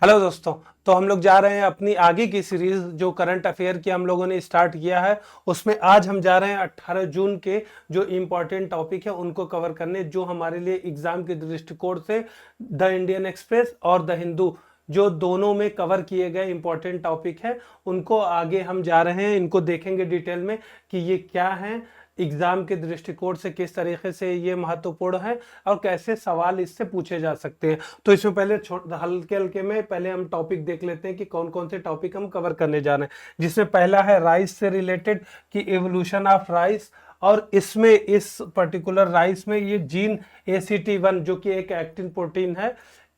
Hello दोस्तों। तो हम लोग जा रहे हैं अपनी आगे की सीरीज जो करंट अफेयर की हम लोगों ने स्टार्ट किया है, उसमें आज हम जा रहे हैं 18 जून के जो इम्पोर्टेंट टॉपिक है उनको कवर करने, जो हमारे लिए एग्जाम के दृष्टिकोण से द इंडियन एक्सप्रेस और द हिंदू जो दोनों में कवर किए गए इंपॉर्टेंट टॉपिक है, उनको आगे हम जा रहे हैं। इनको देखेंगे डिटेल में कि ये क्या है, एग्जाम के दृष्टिकोण से किस तरीके से ये महत्वपूर्ण है और कैसे सवाल इससे पूछे जा सकते हैं। तो इसमें पहले हल्के हल्के में पहले हम टॉपिक देख लेते हैं कि कौन कौन से टॉपिक हम कवर करने जा रहे हैं, जिसमें पहला है राइस से रिलेटेड कि एवोल्यूशन ऑफ राइस। और इसमें इस पर्टिकुलर राइस में ये जीन ACT1 जो कि एक एक्टिन प्रोटीन है,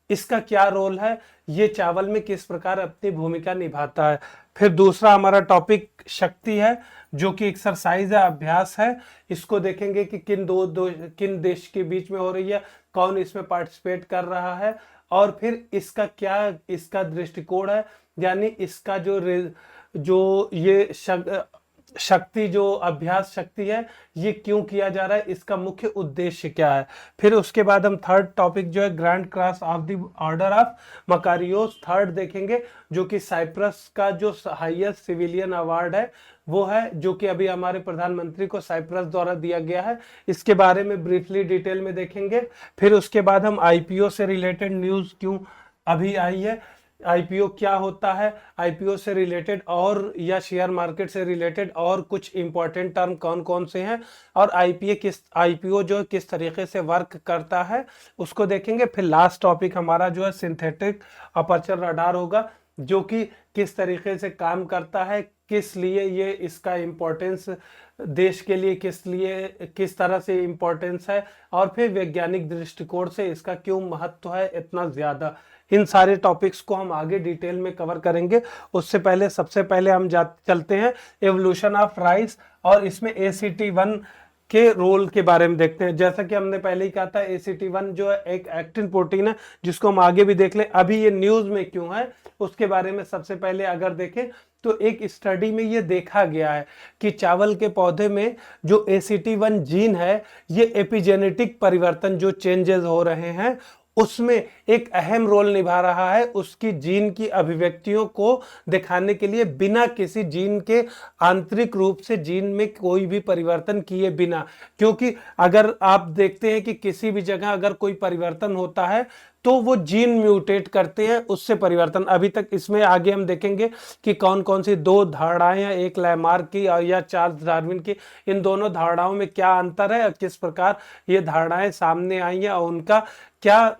इसका क्या रोल है, ये चावल में किस प्रकार अपनी भूमिका निभाता है। फिर दूसरा हमारा टॉपिक शक्ति है, जो कि एक्सरसाइज है, अभ्यास है। इसको देखेंगे कि किन देश के बीच में हो रही है, कौन इसमें पार्टिसिपेट कर रहा है और फिर इसका क्या इसका दृष्टिकोण है, यानी इसका जो ये शक्ति जो अभ्यास शक्ति है ये क्यों किया जा रहा है, इसका मुख्य उद्देश्य क्या है। फिर उसके बाद हम थर्ड टॉपिक जो है grand cross of the order of Makarios third देखेंगे, जो कि साइप्रस का जो हाईएस्ट सिविलियन अवार्ड है वो है, जो कि अभी हमारे प्रधानमंत्री को साइप्रस द्वारा दिया गया है। इसके बारे में ब्रीफली डिटेल में देखेंगे। फिर उसके बाद हम IPO से रिलेटेड न्यूज क्यों अभी आई है, IPO क्या होता है, IPO से रिलेटेड और या शेयर मार्केट से रिलेटेड और कुछ इंपॉर्टेंट टर्म कौन कौन से हैं, और IPO जो किस तरीके से वर्क करता है उसको देखेंगे। फिर लास्ट टॉपिक हमारा जो है सिंथेटिक अपर्चर रडार होगा, जो कि किस तरीके से काम करता है, किस लिए ये इसका इम्पोर्टेंस देश के लिए किस तरह से इम्पोर्टेंस है, और फिर वैज्ञानिक दृष्टिकोण से इसका क्यों महत्व है इतना ज्यादा। इन सारे टॉपिक्स को हम आगे डिटेल में कवर करेंगे। उससे पहले सबसे पहले हम चलते हैं एवोल्यूशन ऑफ राइस और इसमें ACT1 के रोल के बारे में देखते हैं। जैसा कि हमने पहले ही कहा था, ACT1 जो है एक एक्टिन प्रोटीन है, जिसको हम आगे भी देख लें। अभी ये न्यूज में क्यों है उसके बारे में सबसे पहले अगर देखें तो एक स्टडी में ये देखा गया है कि चावल के पौधे में जो ACT1 जीन है, ये एपिजेनेटिक परिवर्तन जो चेंजेस हो रहे हैं उसमें एक अहम रोल निभा रहा है, उसकी जीन की अभिव्यक्तियों को दिखाने के लिए, बिना किसी जीन के आंतरिक रूप से जीन में कोई भी परिवर्तन किए बिना। क्योंकि अगर आप देखते हैं कि किसी भी जगह अगर कोई परिवर्तन होता है तो वो जीन म्यूटेट करते हैं, उससे परिवर्तन। अभी तक इसमें आगे हम देखेंगे कि कौन कौन सी दो धारणाएं हैं, एक लैमार्क की और या चार्ल्स डार्विन की। इन दोनों धारणाओं में क्या अंतर है और किस प्रकार ये धारणाएं सामने आई हैं और उनका क्या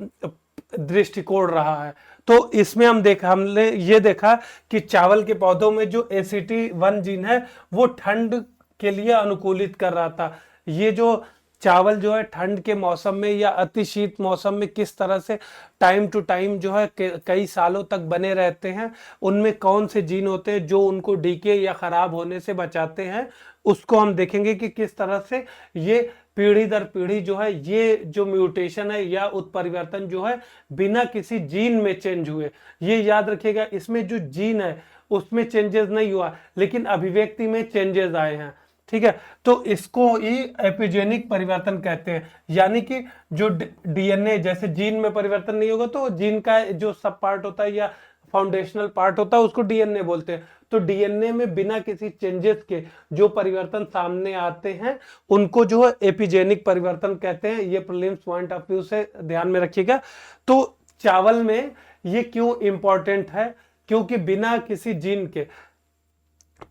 दृष्टिकोण रहा है। तो इसमें हमने ये देखा कि चावल के पौधों में जो ACT1 जीन है वो ठंड के लिए अनुकूलित कर रहा था। ये जो चावल जो है ठंड के मौसम में या अति शीत मौसम में किस तरह से टाइम टू टाइम जो है कई सालों तक बने रहते हैं, उनमें कौन से जीन होते हैं जो उनको डीके या खराब होने से बचाते हैं, उसको हम देखेंगे कि किस तरह से ये पीढ़ी दर पीढ़ी जो है ये जो म्यूटेशन है या उत्परिवर्तन जो है बिना किसी जीन में चेंज हुए। ये याद रखिएगा, इसमें जो जीन है उसमें चेंजेस नहीं हुआ लेकिन अभिव्यक्ति में चेंजेस आए हैं। ठीक है, तो इसको ही एपिजेनिक परिवर्तन कहते हैं। यानी कि जो DNA जैसे जीन में परिवर्तन नहीं होगा तो जीन का जो सब पार्ट होता है या फाउंडेशनल पार्ट होता है उसको DNA बोलते हैं। तो DNA में बिना किसी चेंजेस के जो परिवर्तन सामने आते हैं उनको जो है एपिजेनिक परिवर्तन कहते हैं। ये प्रीलिम्स पॉइंट ऑफ व्यू से ध्यान में रखिएगा। तो चावल में ये क्यों इंपॉर्टेंट है, क्योंकि बिना किसी जीन के,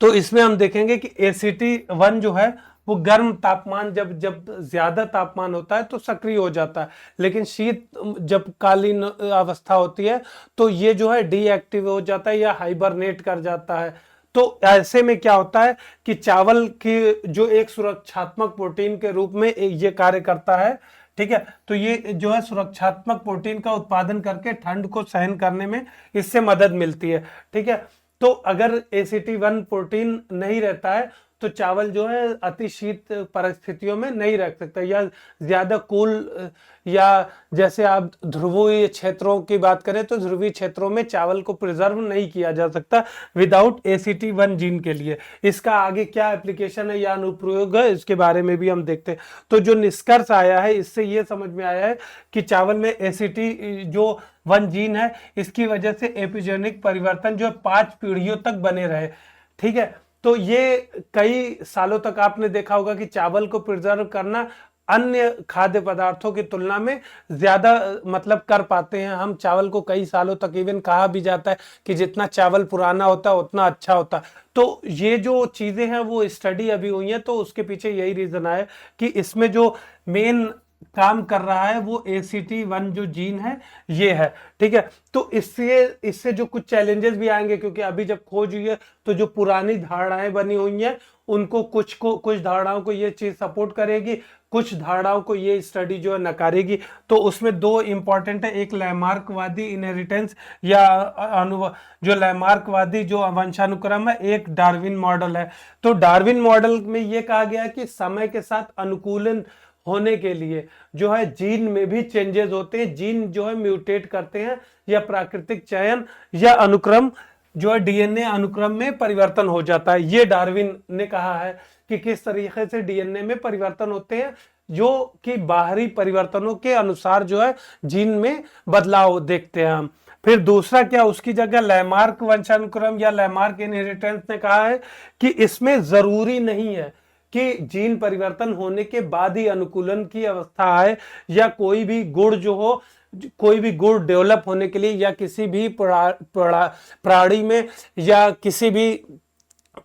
तो इसमें हम देखेंगे कि ACT1 जो है वो गर्म तापमान जब ज्यादा तापमान होता है तो सक्रिय हो जाता है, लेकिन शीत जब कालीन अवस्था होती है तो ये जो है डीएक्टिव हो जाता है या हाइबरनेट कर जाता है। तो ऐसे में क्या होता है कि चावल की जो एक सुरक्षात्मक प्रोटीन के रूप में ये कार्य करता है। ठीक है, तो ये जो है सुरक्षात्मक प्रोटीन का उत्पादन करके ठंड को सहन करने में इससे मदद मिलती है। ठीक है, तो अगर ACT1 प्रोटीन नहीं रहता है तो चावल जो है अति शीत परिस्थितियों में नहीं रख सकता, या ज्यादा कूल, या जैसे आप ध्रुवीय क्षेत्रों की बात करें तो ध्रुवीय क्षेत्रों में चावल को प्रिजर्व नहीं किया जा सकता विदाउट ACT1 जीन के लिए। इसका आगे क्या एप्लीकेशन है या अनुप्रयोग है इसके बारे में भी हम देखते हैं। तो जो निष्कर्ष आया है इससे ये समझ में आया है कि चावल में ACT जो वन जीन है, इसकी वजह से एपिजेनिक परिवर्तन जो है 5 पीढ़ियों तक बने रहे। ठीक है, तो ये कई सालों तक आपने देखा होगा कि चावल को प्रिजर्व करना अन्य खाद्य पदार्थों की तुलना में ज्यादा मतलब कर पाते हैं हम चावल को कई सालों तक। इवन कहा भी जाता है कि जितना चावल पुराना होता है उतना अच्छा होता है। तो ये जो चीजें हैं वो स्टडी अभी हुई है, तो उसके पीछे यही रीजन है कि इसमें जो मेन काम कर रहा है वो ACT1 जो जीन है ये है। ठीक है, तो इससे जो कुछ चैलेंजेस भी आएंगे, क्योंकि अभी जब खोज हुई है तो जो पुरानी धारणाएं बनी हुई हैं उनको कुछ धारणाओं को ये चीज सपोर्ट करेगी, कुछ धारणाओं को ये स्टडी जो है नकारेगी। तो उसमें दो इंपॉर्टेंट है, एक लैमार्कवादी इनहेरिटेंस या जो लैमार्कवादी जो वंशानुक्रम है, एक डार्विन मॉडल है। तो डार्विन मॉडल में ये कहा गया है कि समय के साथ अनुकूलन होने के लिए जो है जीन में भी चेंजेस होते हैं, जीन जो है म्यूटेट करते हैं या प्राकृतिक चयन या अनुक्रम जो है डीएनए अनुक्रम में परिवर्तन हो जाता है। ये डार्विन ने कहा है कि किस तरीके से डीएनए में परिवर्तन होते हैं, जो कि बाहरी परिवर्तनों के अनुसार जो है जीन में बदलाव देखते हैं हम। फिर दूसरा क्या, उसकी जगह लैमार्क वंशानुक्रम या लैमार्क इनहेरिटेंस ने कहा है कि इसमें जरूरी नहीं है कि जीन परिवर्तन होने के बाद ही अनुकूलन की अवस्था आए, या कोई भी गुण डेवलप होने के लिए या किसी भी प्राणी में या किसी भी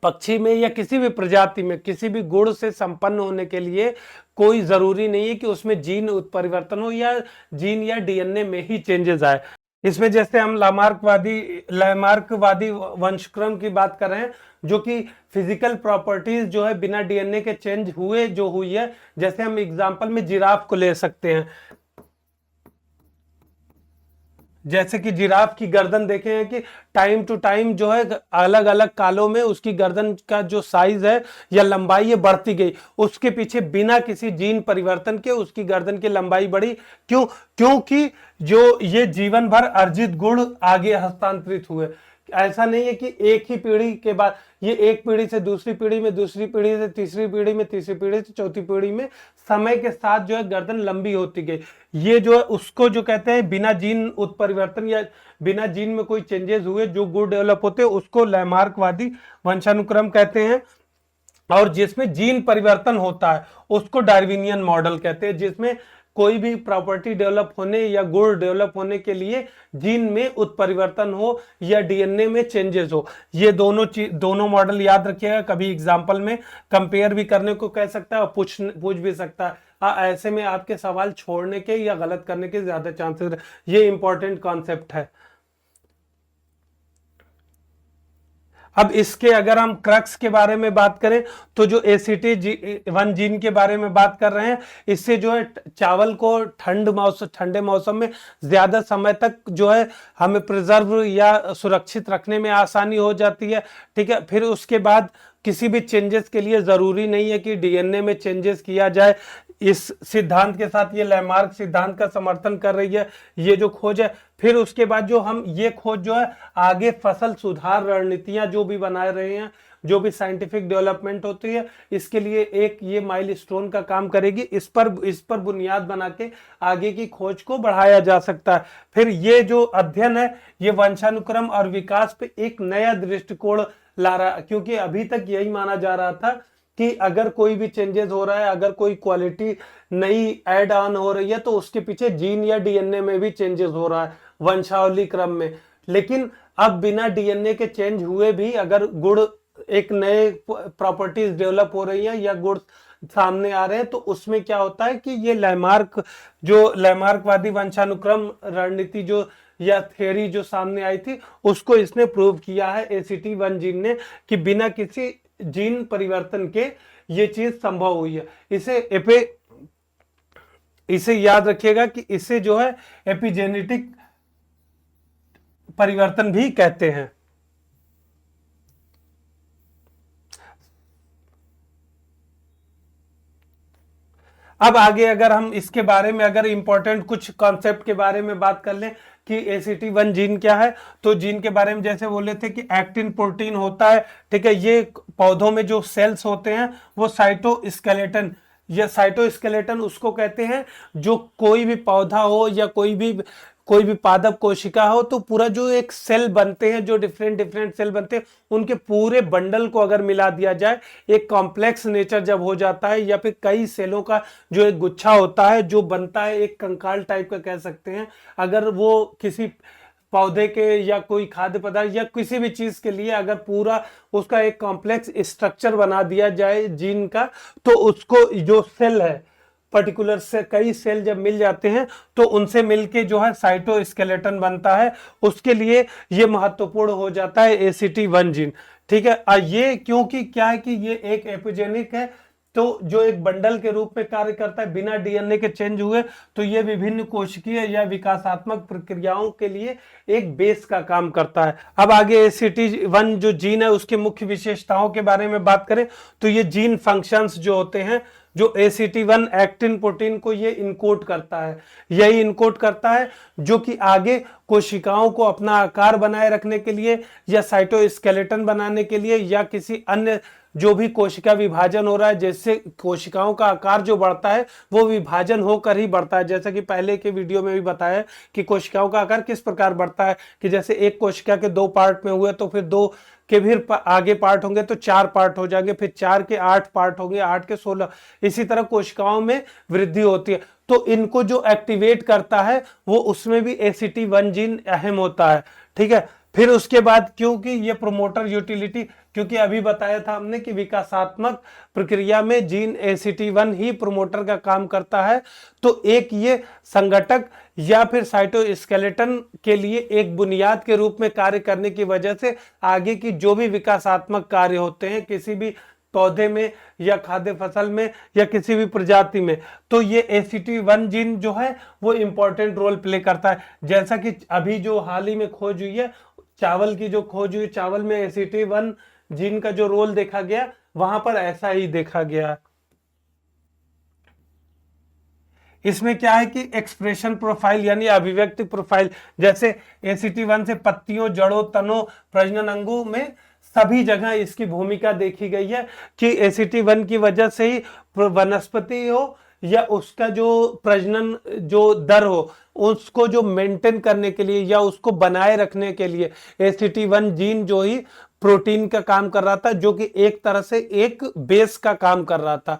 पक्षी में या किसी भी प्रजाति में किसी भी गुण से संपन्न होने के लिए कोई जरूरी नहीं है कि उसमें जीन परिवर्तन हो या जीन या डीएनए में ही चेंजेस आए। इसमें जैसे हम लैमार्कवादी वंशक्रम की बात कर रहे हैं, जो कि फिजिकल प्रॉपर्टीज जो है बिना डीएनए के चेंज हुए जो हुई है। जैसे हम एग्जांपल में जिराफ को ले सकते हैं, जैसे कि जिराफ की गर्दन देखे हैं कि टाइम टू टाइम जो है अलग अलग कालों में उसकी गर्दन का जो साइज है या लंबाई है बढ़ती गई, उसके पीछे बिना किसी जीन परिवर्तन के उसकी गर्दन की लंबाई बढ़ी। क्योंकि जो ये जीवन भर अर्जित गुण आगे हस्तांतरित हुए। ऐसा नहीं है कि एक ही पीढ़ी के बाद ये एक पीढ़ी से दूसरी पीढ़ी में, दूसरी पीढ़ी से तीसरी पीढ़ी में, तीसरी पीढ़ी से चौथी पीढ़ी में समय के साथ जो है गर्दन लंबी होती गई। ये जो है उसको जो कहते हैं बिना जीन उत्परिवर्तन या बिना जीन में कोई चेंजेस हुए जो गुण डेवलप होते हैं उसको लैमार्कवादी वंशानुक्रम कहते हैं। और जिसमें जीन परिवर्तन होता है उसको डार्विनियन मॉडल कहते हैं, जिसमें कोई भी प्रॉपर्टी डेवलप होने या गुण डेवलप होने के लिए जीन में उत्परिवर्तन हो या डीएनए में चेंजेस हो। ये दोनों मॉडल याद रखिएगा, कभी एग्जांपल में कंपेयर भी करने को कह सकता है और पूछ भी सकता है। ऐसे में आपके सवाल छोड़ने के या गलत करने के ज्यादा चांसेस। ये इंपॉर्टेंट कॉन्सेप्ट है। अब इसके अगर हम क्रक्स के बारे में बात करें तो जो ACT1 जीन के बारे में बात कर रहे हैं, इससे जो है चावल को ठंडे मौसम में ज्यादा समय तक जो है हमें प्रिजर्व या सुरक्षित रखने में आसानी हो जाती है। ठीक है, फिर उसके बाद किसी भी चेंजेस के लिए जरूरी नहीं है कि डीएनए में चेंजेस किया जाए। इस सिद्धांत के साथ ये लैमार्क सिद्धांत का समर्थन कर रही है ये जो खोज है। फिर उसके बाद जो हम ये खोज जो है आगे फसल सुधार रणनीतियां जो भी बना रहे हैं, जो भी साइंटिफिक डेवलपमेंट होती है, इसके लिए एक ये माइलस्टोन का काम करेगी। इस पर बुनियाद बना के आगे की खोज को बढ़ाया जा सकता है। फिर ये जो अध्ययन है ये वंशानुक्रम और विकास पे एक नया दृष्टिकोण ला रहा है, क्योंकि अभी तक यही माना जा रहा था कि अगर कोई भी चेंजेस हो रहा है, अगर कोई क्वालिटी नई ऐड ऑन हो रही है तो उसके पीछे जीन या डीएनए में भी चेंजेस हो रहा है वंशावली क्रम में। लेकिन अब बिना डीएनए के चेंज हुए भी अगर गुण एक नए प्रॉपर्टीज डेवलप हो रही है या गुण सामने आ रहे हैं, तो उसमें क्या होता है कि ये लैमार्कवादी वंशानुक्रम रणनीति जो या थ्योरी जो सामने आई थी उसको इसने प्रूव किया है ACT1 जीन ने कि बिना किसी जीन परिवर्तन के ये चीज संभव हुई है। इसे याद रखिएगा कि इसे जो है एपिजेनेटिक परिवर्तन भी कहते हैं। अब आगे अगर हम इसके बारे में अगर इंपॉर्टेंट कुछ कॉन्सेप्ट के बारे में बात कर लें कि ACT1 जीन क्या है, तो जीन के बारे में जैसे बोले थे कि एक्टिन प्रोटीन होता है। ठीक है, ये पौधों में जो सेल्स होते हैं वो साइटोस्केलेटन या साइटोस्केलेटन उसको कहते हैं। जो कोई भी पौधा हो या कोई भी पादप कोशिका हो तो पूरा जो एक सेल बनते हैं, जो डिफरेंट डिफरेंट सेल बनते हैं, उनके पूरे बंडल को अगर मिला दिया जाए, एक कॉम्प्लेक्स नेचर जब हो जाता है या फिर कई सेलों का जो एक गुच्छा होता है जो बनता है, एक कंकाल टाइप का कह सकते हैं, अगर वो किसी पौधे के या कोई खाद्य पदार्थ या किसी भी चीज के लिए अगर पूरा उसका एक कॉम्प्लेक्स स्ट्रक्चर बना दिया जाए जीन का, तो उसको जो सेल है पर्टिकुलर से कई सेल जब मिल जाते हैं तो उनसे मिलके जो है साइटोस्केलेटन बनता है। उसके लिए ये महत्वपूर्ण हो जाता है ACT1 जीन। ठीक है, ये क्योंकि क्या है कि ये एक एपिजेनिक है, तो जो एक बंडल के रूप में कार्य करता है बिना DNA के चेंज हुए, तो ये विभिन्न कोशिकीय या विकासात्मक प्रक्रियाओं के लिए एक बेस का काम करता है। अब आगे ACT1 जो जीन है उसके मुख्य विशेषताओं के बारे में बात करें तो ये जीन फंक्शंस जो होते हैं, जो ACT1 एक्टिन प्रोटीन को ये इनकोड करता है, यही इनकोड करता है जो कि आगे कोशिकाओं को अपना आकार बनाए रखने के लिए या साइटोस्केलेटन बनाने के लिए या किसी अन्य जो भी कोशिका विभाजन हो रहा है, जैसे कोशिकाओं का आकार जो बढ़ता है वो विभाजन होकर ही बढ़ता है। जैसा कि पहले के वीडियो में भी बताया कि कोशिकाओं का आकार किस प्रकार बढ़ता है, कि जैसे एक कोशिका के 2 पार्ट में हुए तो फिर 2 के फिर आगे पार्ट होंगे तो 4 पार्ट हो जाएंगे, फिर 4 के 8 पार्ट होंगे, 8 के 16, इसी तरह कोशिकाओं में वृद्धि होती है। तो इनको जो एक्टिवेट करता है वो उसमें भी ACT1 जीन अहम होता है। ठीक है, फिर उसके बाद क्योंकि ये प्रोमोटर यूटिलिटी, क्योंकि अभी बताया था हमने कि विकासात्मक प्रक्रिया में जीन ACT1 ही प्रोमोटर का काम करता है, तो एक ये संगठक या फिर साइटोस्केलेटन के लिए एक बुनियाद के रूप में कार्य करने की वजह से आगे की जो भी विकासात्मक कार्य होते हैं किसी भी पौधे में या खाद्य फसल में या किसी भी प्रजाति में, तो ये ACT1 जीन जो है वो इंपॉर्टेंट रोल प्ले करता है। जैसा कि अभी जो हाल ही में खोज हुई है, चावल की जो खोज हुई, चावल में ACT1 जीन का जो रोल देखा गया वहां पर ऐसा ही देखा गया। इसमें क्या है कि एक्सप्रेशन प्रोफाइल यानी अभिव्यक्ति प्रोफाइल, जैसे ACT1 से पत्तियों, जड़ों, तनों, प्रजनन अंगों में सभी जगह इसकी भूमिका देखी गई है कि ACT1 की वजह से ही वनस्पति हो या उसका जो प्रजनन जो दर हो उसको जो मेंटेन करने के लिए या उसको बनाए रखने के लिए ACT1 जीन जो ही प्रोटीन का काम कर रहा था, जो कि एक तरह से एक बेस का काम कर रहा था।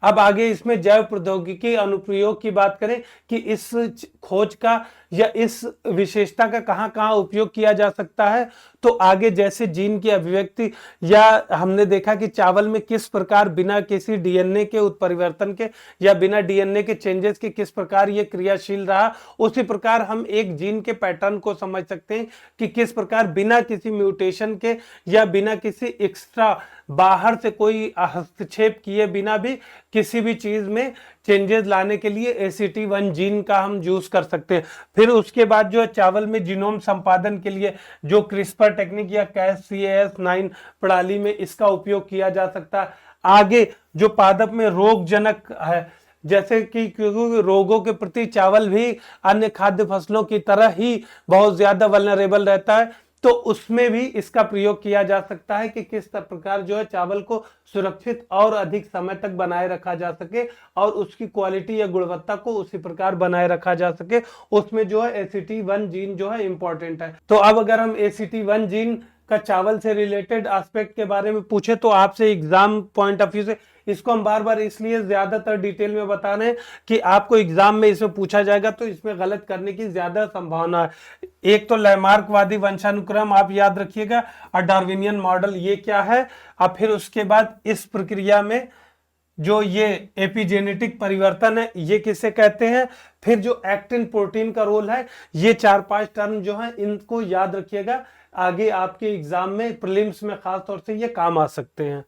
अब आगे इसमें जैव प्रौद्योगिकी अनुप्रयोग की बात करें कि इस खोज का या इस विशेषता का कहां कहां उपयोग किया जा सकता है, तो आगे जैसे जीन की अभिव्यक्ति या हमने देखा कि चावल में किस प्रकार बिना किसी DNA के उत्परिवर्तन के या बिना DNA के चेंजेस के किस प्रकार ये क्रियाशील रहा, उसी प्रकार हम एक जीन के पैटर्न को समझ सकते हैं कि किस प्रकार बिना किसी म्यूटेशन के या बिना किसी एक्स्ट्रा बाहर से कोई हस्तक्षेप किए बिना भी किसी भी चीज में चेंजेस लाने के लिए ACT1 जीन का हम यूज कर सकते हैं। फिर उसके बाद जो है चावल में जीनोम संपादन के लिए जो क्रिस्पर टेक्निक या Cas9 प्रणाली में इसका उपयोग किया जा सकता है। आगे जो पादप में रोगजनक है, जैसे कि क्योंकि रोगों के प्रति चावल भी अन्य खाद्य फसलों की तरह ही बहुत ज्यादा वल्नरेबल रहता है, तो उसमें भी इसका प्रयोग किया जा सकता है कि किस प्रकार जो है चावल को सुरक्षित और अधिक समय तक बनाए रखा जा सके और उसकी क्वालिटी या गुणवत्ता को उसी प्रकार बनाए रखा जा सके। उसमें जो है ACT1 जीन जो है इंपॉर्टेंट है। तो अब अगर हम ACT1 जीन का चावल से रिलेटेड एस्पेक्ट के बारे में पूछे तो आपसे एग्जाम पॉइंट ऑफ व्यू से इसको हम बार बार इसलिए ज्यादातर डिटेल में बता रहे हैं कि आपको एग्जाम में इसमें पूछा जाएगा तो इसमें गलत करने की ज्यादा संभावना है। एक तो लैमार्कवादी वंशानुक्रम आप याद रखिएगा और डार्विनियन मॉडल ये क्या है, और फिर उसके बाद इस प्रक्रिया में जो ये एपिजेनेटिक परिवर्तन है ये किसे कहते हैं, फिर जो एक्टिन प्रोटीन का रोल है, ये 4-5 टर्म जो है इनको याद रखिएगा, आगे आपके एग्जाम में प्रीलिम्स में खास तौर से ये काम आ सकते हैं।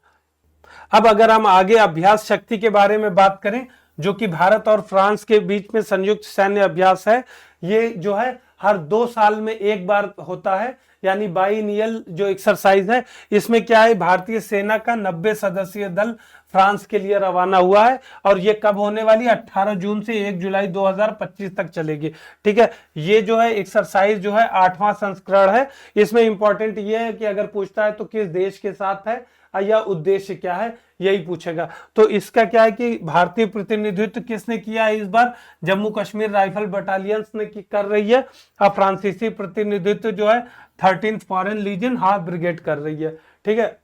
अब अगर हम आगे अभ्यास शक्ति के बारे में बात करें, जो कि भारत और फ्रांस के बीच में संयुक्त सैन्य अभ्यास है, ये जो है हर 2 साल में एक बार होता है। यानी बाइनियल जो एक्सरसाइज है, इसमें क्या है, भारतीय सेना का 90 सदस्यीय दल फ्रांस के लिए रवाना हुआ है और ये कब होने वाली है, 18 जून से 1 जुलाई 2025 तक चलेगी। ठीक है, ये जो है एक्सरसाइज जो है 8वां संस्करण है। इसमें इंपॉर्टेंट ये है कि अगर पूछता है तो किस देश के साथ है या उद्देश्य क्या है, यही पूछेगा। तो इसका क्या है कि भारतीय प्रतिनिधित्व किसने किया है इस बार, जम्मू कश्मीर राइफल बटालियंस ने कर रही है, और फ्रांसीसी प्रतिनिधित्व जो है 13th foreign legion half brigade कर रही है। ठीक है,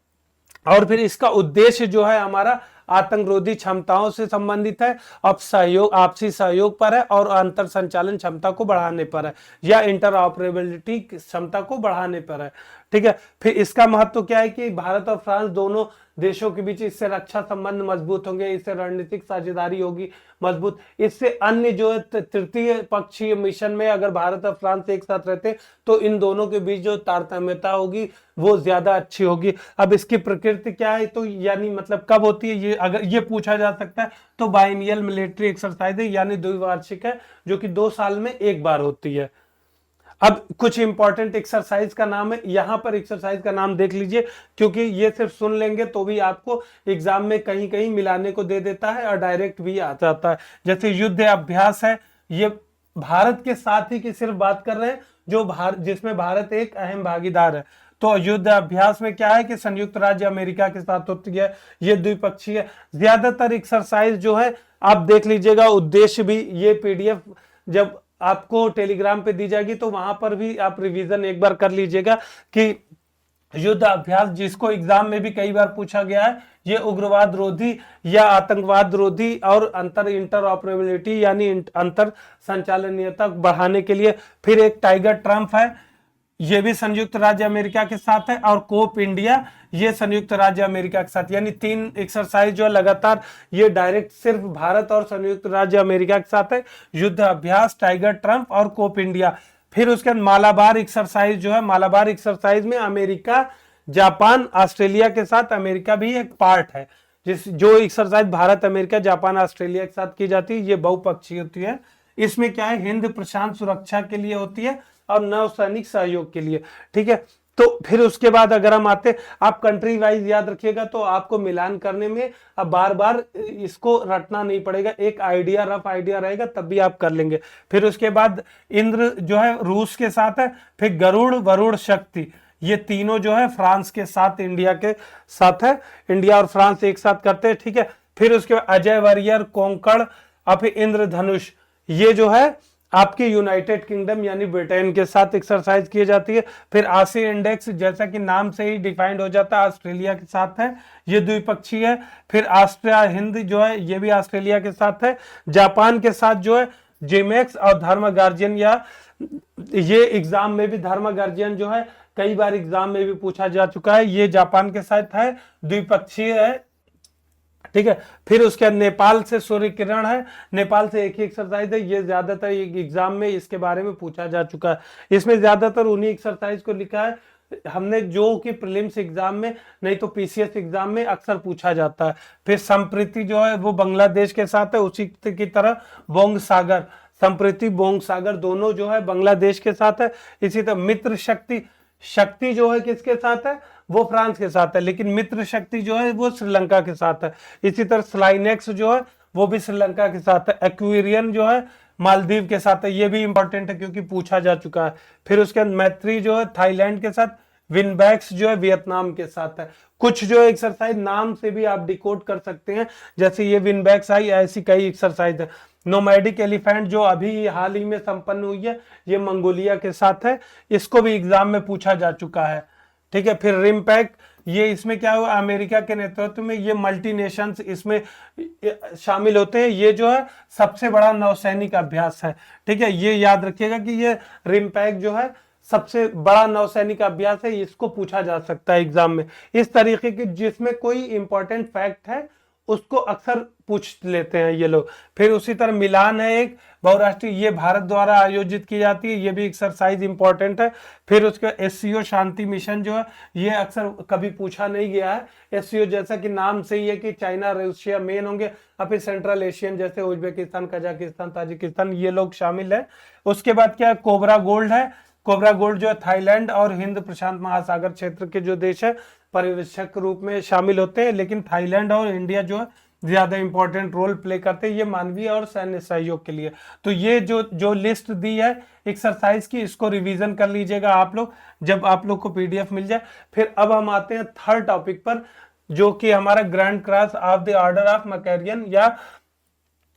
और फिर इसका उद्देश्य जो है हमारा आतंकरोधी क्षमताओं से संबंधित है, अब सहयोग, आपसी सहयोग पर है और अंतर संचालन क्षमता को बढ़ाने पर है, या इंटरऑपरेबिलिटी क्षमता को बढ़ाने पर है। ठीक है, फिर इसका महत्व क्या है कि भारत और फ्रांस दोनों देशों के बीच इससे रक्षा संबंध मजबूत होंगे, इससे रणनीतिक साझेदारी होगी मजबूत, इससे अन्य जो तृतीय पक्षीय मिशन में अगर भारत और फ्रांस एक साथ रहते तो इन दोनों के बीच जो तारतम्यता होगी वो ज्यादा अच्छी होगी। अब इसकी प्रकृति क्या है, तो यानी मतलब कब होती है ये, अगर ये पूछा जा सकता है तो बाइनियल मिलिट्री एक्सरसाइज है, यानी द्विवार्षिक है, जो कि 2 साल में एक बार होती है। अब कुछ इंपॉर्टेंट एक्सरसाइज का नाम है, यहां पर एक्सरसाइज का नाम देख लीजिए, क्योंकि ये सिर्फ सुन लेंगे तो भी आपको एग्जाम में कहीं कहीं मिलाने को दे देता है और डायरेक्ट भी आ जाता है। जैसे युद्ध अभ्यास है, ये भारत के साथ ही की सिर्फ बात कर रहे हैं, जो जिसमें भारत एक अहम भागीदार है। तो युद्ध अभ्यास में क्या है कि संयुक्त राज्य अमेरिका के साथ होती है, ये द्विपक्षीय। ज्यादातर एक्सरसाइज जो है आप देख लीजिएगा, उद्देश्य भी, ये पीडीएफ जब आपको टेलीग्राम पे दी जाएगी तो वहां पर भी आप रिवीजन एक बार कर लीजिएगा कि युद्ध अभ्यास, जिसको एग्जाम में भी कई बार पूछा गया है, ये उग्रवाद रोधी या आतंकवाद रोधी और इंटरऑपरेबिलिटी यानी अंतर संचालनीयता बढ़ाने के लिए। फिर एक टाइगर ट्रम्प है, ये भी संयुक्त राज्य अमेरिका के साथ है, और कोप इंडिया, ये संयुक्त राज्य अमेरिका के साथ, यानी 3 एक्सरसाइज जो लगातार ये डायरेक्ट सिर्फ भारत और संयुक्त राज्य अमेरिका के साथ है, युद्ध अभ्यास, टाइगर ट्रम्प और कोप इंडिया। फिर उसके बाद मालाबार एक्सरसाइज जो है, मालाबार एक्सरसाइज में अमेरिका, जापान, ऑस्ट्रेलिया के साथ, अमेरिका भी एक पार्ट है, जो exercise Bharat, America, Japan, Australia के साथ की जाती है, ये बहुपक्षीय होती है। इसमें क्या है, हिंद प्रशांत सुरक्षा के लिए होती है और नौसैनिक सहयोग के लिए। ठीक है, तो फिर उसके बाद अगर हम आते, आप कंट्री वाइज याद रखिएगा तो आपको मिलान करने में अब बार बार इसको रटना नहीं पड़ेगा, एक आइडिया, रफ आइडिया रहेगा तब भी आप कर लेंगे। फिर उसके बाद इंद्र जो है रूस के साथ है, फिर गरुड़, वरुण, शक्ति, ये तीनों जो है फ्रांस के साथ, इंडिया के साथ है, इंडिया और फ्रांस एक साथ करते हैं। ठीक है, फिर उसके बाद अजय वरियर, कोंकण और फिर इंद्रधनुष, ये जो है आपके यूनाइटेड किंगडम यानी ब्रिटेन के साथ एक्सरसाइज की जाती है। फिर आसी इंडेक्स, जैसा कि नाम से ही डिफाइंड हो जाता है, ऑस्ट्रेलिया के साथ है, ये द्विपक्षीय है। फिर ऑस्ट्रिया हिंद जो है, ये भी ऑस्ट्रेलिया के साथ है। जापान के साथ जो है जिमेक्स और धर्म गार्जियन, या ये एग्जाम में भी धर्म गार्जियन जो है कई बार एग्जाम में भी पूछा जा चुका है, ये जापान के साथ है, द्विपक्षीय है। ठीक है, फिर उसके बाद नेपाल से सूर्य किरण है, नेपाल से एक ही एक्सरसाइज है, ये ज्यादातर एग्जाम में इसके बारे में पूछा जा चुका है। इसमें ज्यादातर उन्हीं एक्सरसाइज को लिखा है हमने, जो कि प्रीलिम्स एग्जाम में नहीं तो पीसीएस एग्जाम में अक्सर पूछा जाता है। फिर संप्रीति जो है वो बांग्लादेश के साथ है, उसी की तरह बोंग सागर, संप्रीति, बोंग सागर दोनों जो है बांग्लादेश के साथ है। इसी तरह मित्र शक्ति, शक्ति जो है किसके साथ है, वो फ्रांस के साथ है, लेकिन मित्र शक्ति जो है वो श्रीलंका के साथ है। इसी तरह स्लाइनेक्स जो है वो भी श्रीलंका के साथ है। एक्वेरियन जो है मालदीव के साथ है, ये भी इंपॉर्टेंट है क्योंकि पूछा जा चुका है। फिर उसके बाद मैत्री जो है थाईलैंड के साथ, विनबैक्स जो है वियतनाम के साथ है। कुछ जो एक्सरसाइज नाम से भी आप डिकोड कर सकते हैं, जैसे ये विनबैक्स आई, ऐसी कई एक्सरसाइज है। नोमैडिक एलिफेंट जो अभी हाल ही में संपन्न हुई है, ये मंगोलिया के साथ है, इसको भी एग्जाम में पूछा जा चुका है। ठीक है, फिर रिमपैक, ये इसमें क्या हुआ, अमेरिका के नेतृत्व में ये मल्टी नेशंस इसमें शामिल होते हैं, ये जो है सबसे बड़ा नौसैनिक अभ्यास है। ठीक है, ये याद रखिएगा कि ये रिमपैक जो है सबसे बड़ा नौसैनिक अभ्यास है, इसको पूछा जा सकता है एग्जाम में। इस तरीके की जिसमें कोई इंपॉर्टेंट फैक्ट है उसको अक्सर पूछ लेते हैं ये लोग। फिर उसी तरह मिलान है एक बहुराष्ट्रीय, ये भारत द्वारा आयोजित की जाती है, ये भी एक्सरसाइज इंपॉर्टेंट है। फिर उसके एससीओ शांति मिशन जो है, ये अक्सर कभी पूछा नहीं गया है। एससीओ जैसा कि नाम से ही है कि चाइना, रशिया मेन होंगे, और फिर सेंट्रल एशियन जैसे उज्बेकिस्तान, कजाकिस्तान, ताजिकिस्तान, ये लोग शामिल है। उसके बाद क्या है, कोबरा गोल्ड है, कोबरा गोल्ड जो है थाईलैंड और हिंद प्रशांत महासागर क्षेत्र के जो देश है पर्यवेक्षक के रूप में शामिल होते हैं, लेकिन थाईलैंड और इंडिया जो है ज्यादा इंपॉर्टेंट रोल प्ले करते हैं ये मानवीय और सैन्य सहयोग के लिए। तो ये जो जो लिस्ट दी है एक्सरसाइज की, इसको रिवीजन कर लीजिएगा आप लोग जब आप लोग को पीडीएफ मिल जाए। फिर अब हम आते हैं थर्ड टॉपिक पर, जो कि हमारा grand cross of the order of Macarian, या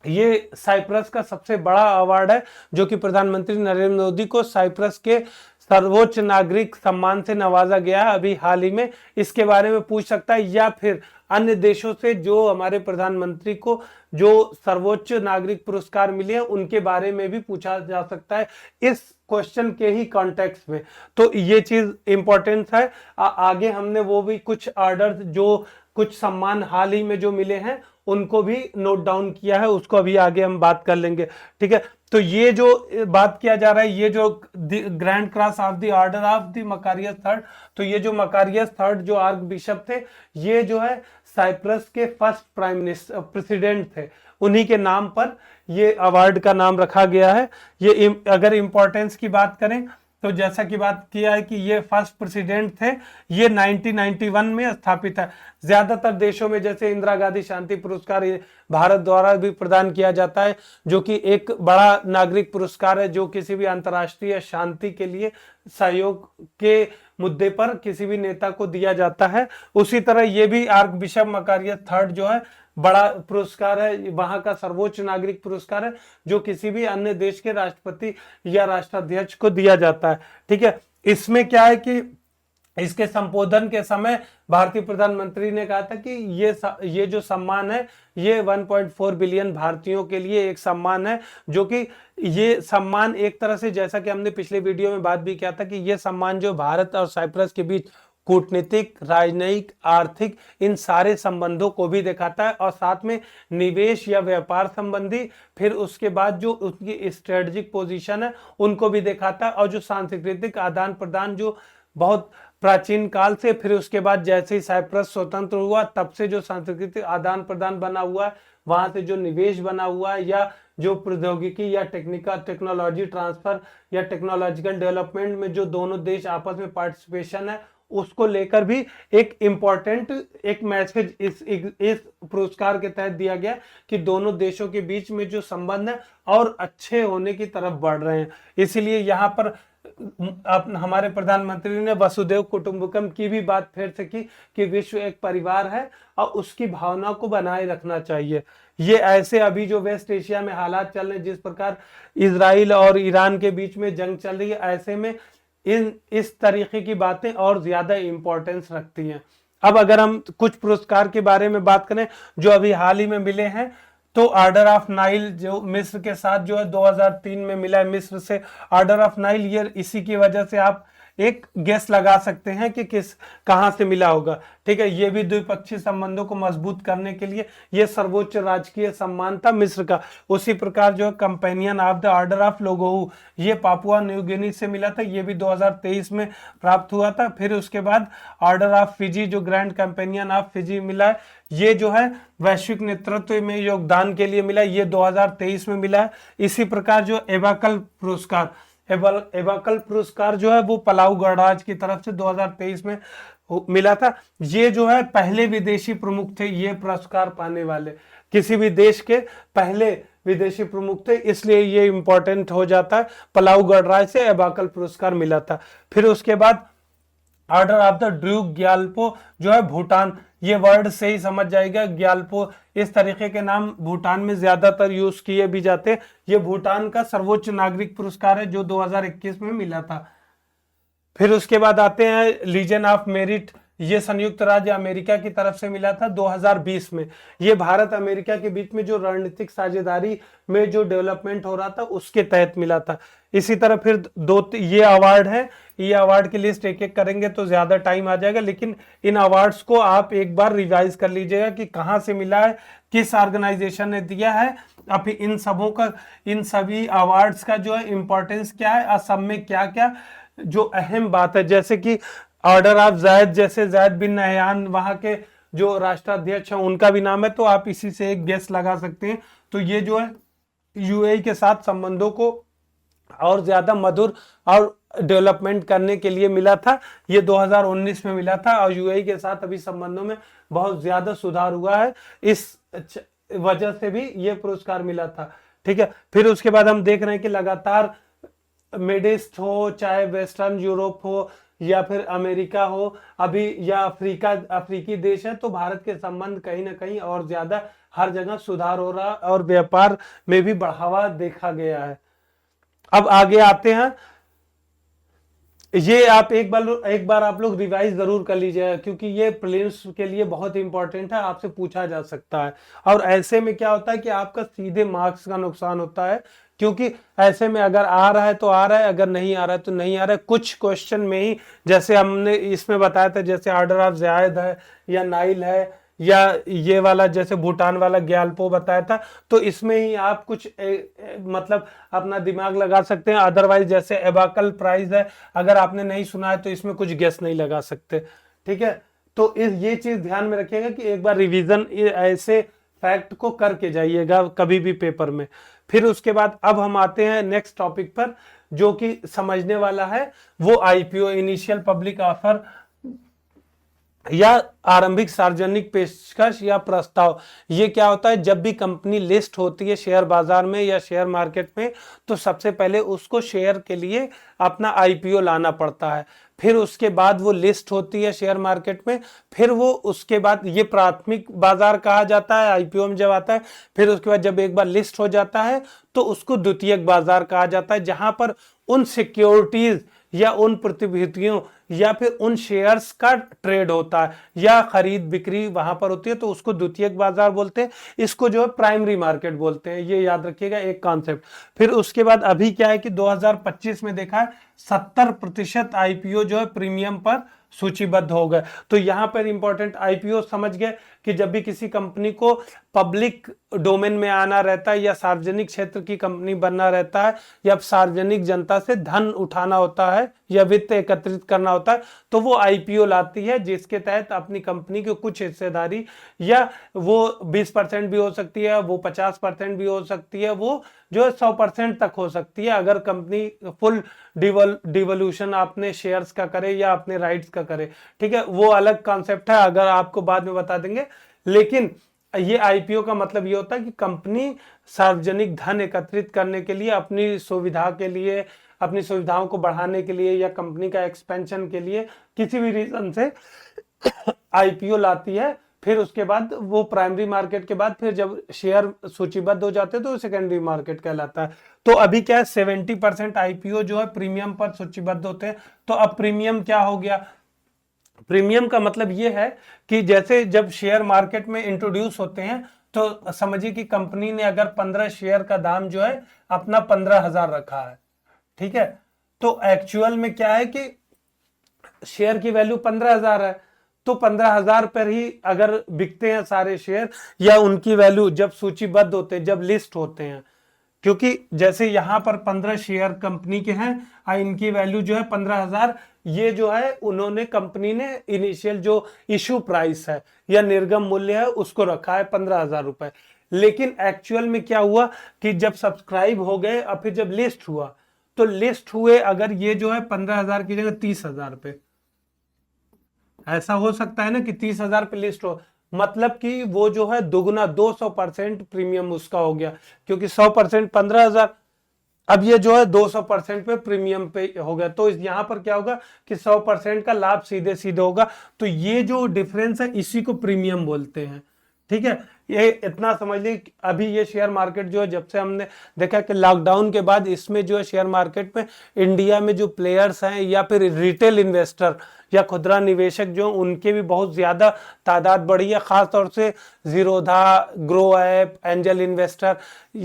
ये साइप्रस का सबसे बड़ा अवार्ड है जो कि प्रधानमंत्री नरेंद्र मोदी को साइप्रस के सर्वोच्च नागरिक सम्मान से नवाजा गया है अभी हाल ही में। इसके बारे में पूछ सकता है, या फिर अन्य देशों से जो हमारे प्रधानमंत्री को जो सर्वोच्च नागरिक पुरस्कार मिले हैं उनके बारे में भी पूछा जा सकता है इस क्वेश्चन के ही कॉन्टेक्स्ट में। तो ये चीज इंपॉर्टेंट है। आगे हमने वो भी कुछ ऑर्डर जो कुछ सम्मान हाल ही में जो मिले हैं उनको भी नोट डाउन किया है, उसको अभी आगे हम बात कर लेंगे, ठीक है। तो ये जो बात किया जा रहा है, ये जो grand cross of the order of the Makarios third, तो ये जो मकारियस थर्ड जो आर्क बिशप थे, ये जो है साइप्रस के फर्स्ट प्राइम मिनिस्टर प्रेसिडेंट थे, उन्हीं के नाम पर ये अवार्ड का नाम रखा गया है। ये अगर इंपॉर्टेंस की बात करें तो जैसा कि बात किया है कि ये फर्स्ट प्रेसिडेंट थे, ये 1991 में स्थापित है। ज्यादातर देशों में जैसे इंदिरा गांधी शांति पुरस्कार भारत द्वारा भी प्रदान किया जाता है, जो कि एक बड़ा नागरिक पुरस्कार है जो किसी भी अंतर्राष्ट्रीय शांति के लिए सहयोग के मुद्दे पर किसी भी नेता को दिया जाता है। उसी तरह ये भी आर्क बिशप मकारियस थर्ड जो है बड़ा पुरस्कार है, वहां का सर्वोच्च नागरिक पुरस्कार है जो किसी भी अन्य देश के राष्ट्रपति या राष्ट्राध्यक्ष को दिया जाता है, ठीक है। इसमें क्या है कि इसके संबोधन के समय भारतीय प्रधानमंत्री ने कहा था कि ये जो सम्मान है ये 1.4 बिलियन भारतीयों के लिए एक सम्मान है, जो कि ये सम्मान एक तरह से, जैसा कि हमने पिछले वीडियो में बात भी किया था, कि ये सम्मान जो भारत और साइप्रस के बीच कूटनीतिक, राजनयिक, आर्थिक इन सारे संबंधों को भी दिखाता है, और साथ में निवेश या व्यापार संबंधी, फिर उसके बाद जो उसकी स्ट्रेटेजिक पोजीशन है उनको भी दिखाता है, और जो सांस्कृतिक आदान प्रदान जो बहुत प्राचीन काल से, फिर उसके बाद जैसे ही साइप्रस स्वतंत्र हुआ तब से जो सांस्कृतिक आदान प्रदान बना हुआ है, वहां से जो निवेश बना हुआ है, या जो प्रौद्योगिकी या टेक्नोलॉजी ट्रांसफर या टेक्नोलॉजिकल डेवलपमेंट में जो दोनों देश आपस में पार्टिसिपेशन है, उसको लेकर भी एक इम्पॉर्टेंट एक मैसेज इस पुरस्कार के तहत दिया गया कि दोनों देशों के बीच में जो संबंध है और अच्छे होने की तरफ बढ़ रहे हैं। इसीलिए यहाँ पर हमारे प्रधानमंत्री ने वसुदेव कुटुंबकम की भी बात फिर से की कि विश्व एक परिवार है और उसकी भावना को बनाए रखना चाहिए। ये ऐसे अभी जो वेस्ट एशिया में हालात चल रहे हैं, जिस प्रकार इजराइल और ईरान के बीच में जंग चल रही है, ऐसे में इस तरीके की बातें और ज्यादा इंपॉर्टेंस रखती हैं। अब अगर हम कुछ पुरस्कार के बारे में बात करें जो अभी हाल ही में मिले हैं, तो ऑर्डर ऑफ नाइल जो मिस्र के साथ जो है 2003 में मिला है, मिस्र से ऑर्डर ऑफ नाइल, ये इसी की वजह से आप एक गेस लगा सकते हैं कि कहां से मिला होगा, ठीक है। ये भी द्विपक्षीय संबंधों को मजबूत करने के लिए ये सर्वोच्च राजकीय सम्मान था मिस्र का। उसी प्रकार जो companion of the order of Logohu, ये पापुआ न्यू गिनी से मिला था, ये भी 2023 में प्राप्त हुआ था। फिर उसके बाद ऑर्डर ऑफ फिजी जो ग्रैंड कंपेनियन ऑफ फिजी मिला है, ये जो है वैश्विक नेतृत्व में योगदान के लिए मिला, ये 2023 में मिला है। इसी प्रकार जो एबाकल पुरस्कार जो है वो पलाऊ गणराज्य की तरफ से 2023 में मिला था। ये जो है पहले विदेशी प्रमुख थे ये पुरस्कार पाने वाले, किसी भी देश के पहले विदेशी प्रमुख थे, इसलिए ये इंपॉर्टेंट हो जाता है। पलाऊ गणराज्य से एबाकल पुरस्कार मिला था। फिर उसके बाद order of the Druk Gyalpo जो है भूटान, ये वर्ड से ही समझ जाएगा, ग्याल्पो इस तरीके के नाम भूटान में ज्यादातर यूज किए भी जाते हैं। ये भूटान का सर्वोच्च नागरिक पुरस्कार है जो 2021 में मिला था। फिर उसके बाद आते हैं लीजन ऑफ मेरिट, ये संयुक्त राज्य अमेरिका की तरफ से मिला था 2020 में। ये भारत अमेरिका के बीच में जो रणनीतिक साझेदारी में जो डेवलपमेंट हो रहा था उसके तहत मिला था। इसी तरह फिर ये अवार्ड है, ये अवार्ड की लिस्ट एक एक करेंगे तो ज्यादा टाइम आ जाएगा, लेकिन इन अवार्ड्स को आप एक बार रिवाइज कर लीजिएगा कि कहाँ से मिला है, किस ऑर्गेनाइजेशन ने दिया है, अब इन सभी अवार्ड्स का जो है इंपॉर्टेंस क्या है और सब में क्या क्या जो अहम बात है। जैसे कि ऑर्डर ऑफ जायद, जैसे जायद बिन नहयान वहां के जो राष्ट्राध्यक्ष हैं उनका भी नाम है, तो आप इसी से एक गेस लगा सकते हैं। तो ये जो है यूएई के साथ संबंधों को और ज्यादा मधुर और डेवलपमेंट करने के लिए मिला था, ये 2019 में मिला था और यूएई के साथ अभी संबंधों में बहुत ज्यादा सुधार हुआ है, इस वजह से भी ये पुरस्कार मिला था। ठीक है, फिर उसके बाद हम देख रहे हैं कि लगातार मिड ईस्ट हो, चाहे वेस्टर्न यूरोप हो या फिर अमेरिका हो अभी, या अफ्रीकी देश है, तो भारत के संबंध कहीं ना कहीं और ज्यादा हर जगह सुधार हो रहा और व्यापार में भी बढ़ावा देखा गया है। अब आगे आते हैं, ये आप एक बार आप लोग रिवाइज जरूर कर लीजिएगा, क्योंकि ये प्रीलिम्स के लिए बहुत इंपॉर्टेंट है, आपसे पूछा जा सकता है। और ऐसे में क्या होता है कि आपका सीधे मार्क्स का नुकसान होता है, क्योंकि ऐसे में अगर आ रहा है तो आ रहा है, अगर नहीं आ रहा है तो नहीं आ रहा है। कुछ क्वेश्चन में ही, जैसे हमने इसमें बताया था, जैसे ऑर्डर ऑफ जायद है या नाइल है, या ये वाला जैसे भूटान वाला ग्यालपो बताया था, तो इसमें ही आप कुछ मतलब अपना दिमाग लगा सकते हैं। अदरवाइज जैसे एबाकल प्राइस है, अगर आपने नहीं सुना है तो इसमें कुछ गेस नहीं लगा सकते। ठीक है, तो ये चीज ध्यान में रखिएगा कि एक बार रिवीजन ऐसे फैक्ट को करके जाइएगा कभी भी पेपर में। फिर उसके बाद अब हम आते हैं नेक्स्ट टॉपिक पर, जो कि समझने वाला है, वो आईपीओ, इनिशियल पब्लिक ऑफर या आरंभिक सार्वजनिक पेशकश या प्रस्ताव। ये क्या होता है, जब भी कंपनी लिस्ट होती है शेयर बाजार में या शेयर मार्केट में, तो सबसे पहले उसको शेयर के लिए अपना आईपीओ लाना पड़ता है। फिर उसके बाद वो लिस्ट होती है शेयर मार्केट में, फिर वो उसके बाद ये प्राथमिक बाजार कहा जाता है आईपीओ में जब आता है। फिर उसके बाद जब एक बार लिस्ट हो जाता है तो उसको द्वितीयक बाजार कहा जाता है, जहां पर उन सिक्योरिटीज या उन प्रतिभूतियों या फिर उन शेयर्स का ट्रेड होता है या खरीद बिक्री वहां पर होती है, तो उसको द्वितीयक बाजार बोलते हैं। इसको जो है प्राइमरी मार्केट बोलते हैं, ये याद रखिएगा एक कॉन्सेप्ट। फिर उसके बाद अभी क्या है कि 2025 में देखा है 70% आईपीओ जो है प्रीमियम पर सूचीबद्ध हो गए। तो यहां पर इंपॉर्टेंट आईपीओ समझ गए कि जब भी किसी कंपनी को पब्लिक डोमेन में आना रहता है या सार्वजनिक क्षेत्र की कंपनी बनना रहता है या सार्वजनिक जनता से धन उठाना होता है या वित्त एकत्रित करना होता है, तो वो आईपीओ लाती है, जिसके तहत अपनी कंपनी की कुछ हिस्सेदारी, या वो 20% भी हो सकती है, वो 50% भी हो सकती है, वो जो है 100% तक हो सकती है, अगर कंपनी फुल डिवोल्यूशन अपने शेयर्स का करे या अपने राइट्स का करे। ठीक है, वो अलग कॉन्सेप्ट है, अगर आपको बाद में बता देंगे। लेकिन ये आईपीओ का मतलब ये होता है कि कंपनी सार्वजनिक धन एकत्रित करने के लिए, अपनी सुविधा के लिए, अपनी सुविधाओं को बढ़ाने के लिए या कंपनी का एक्सपेंशन के लिए किसी भी रीजन से आईपीओ लाती है। फिर उसके बाद वो प्राइमरी मार्केट के बाद फिर जब शेयर सूचीबद्ध हो जाते हैं तो सेकेंडरी मार्केट कहलाता है। तो अभी क्या है, 70% आईपीओ जो है प्रीमियम पर सूचीबद्ध होते हैं। तो अब प्रीमियम क्या हो गया, प्रीमियम का मतलब ये है कि जैसे जब शेयर मार्केट में इंट्रोड्यूस होते हैं, तो समझिए कि कंपनी ने अगर 15 शेयर का दाम जो है अपना 15,000 रखा है। ठीक है, तो एक्चुअल में क्या है कि शेयर की वैल्यू 15,000 है, तो 15,000 पर ही अगर बिकते हैं सारे शेयर, या उनकी वैल्यू जब सूचीबद्ध होते हैं, जब लिस्ट होते हैं, क्योंकि जैसे यहां पर 15 शेयर कंपनी के हैं और इनकी वैल्यू जो है 15,000, ये जो है उन्होंने कंपनी ने इनिशियल जो इशू प्राइस है या निर्गम मूल्य है उसको रखा है 15,000 रुपए। लेकिन एक्चुअल में क्या हुआ कि जब सब्सक्राइब हो गए और फिर जब लिस्ट हुआ, तो लिस्ट हुए अगर ये जो है 15,000 की जगह 30,000 पे, ऐसा हो सकता है ना कि 30,000 पे लिस्ट हो, मतलब कि वो जो है दुगना 200% प्रीमियम उसका हो गया, क्योंकि 100% 15,000, अब ये जो है 200% पे प्रीमियम पे हो गया। तो यहां पर क्या होगा कि 100% का लाभ सीधे सीधे होगा। तो ये जो डिफरेंस है इसी को प्रीमियम बोलते हैं। ठीक है, ये इतना समझ लीजिए। अभी ये शेयर मार्केट जो है, जब से हमने देखा कि लॉकडाउन के बाद इसमें जो है शेयर मार्केट में इंडिया में जो प्लेयर्स हैं या फिर रिटेल इन्वेस्टर या खुदरा निवेशक जो, उनके भी बहुत ज्यादा तादाद बढ़ी है। खासतौर से Zerodha, grow app, angel investor,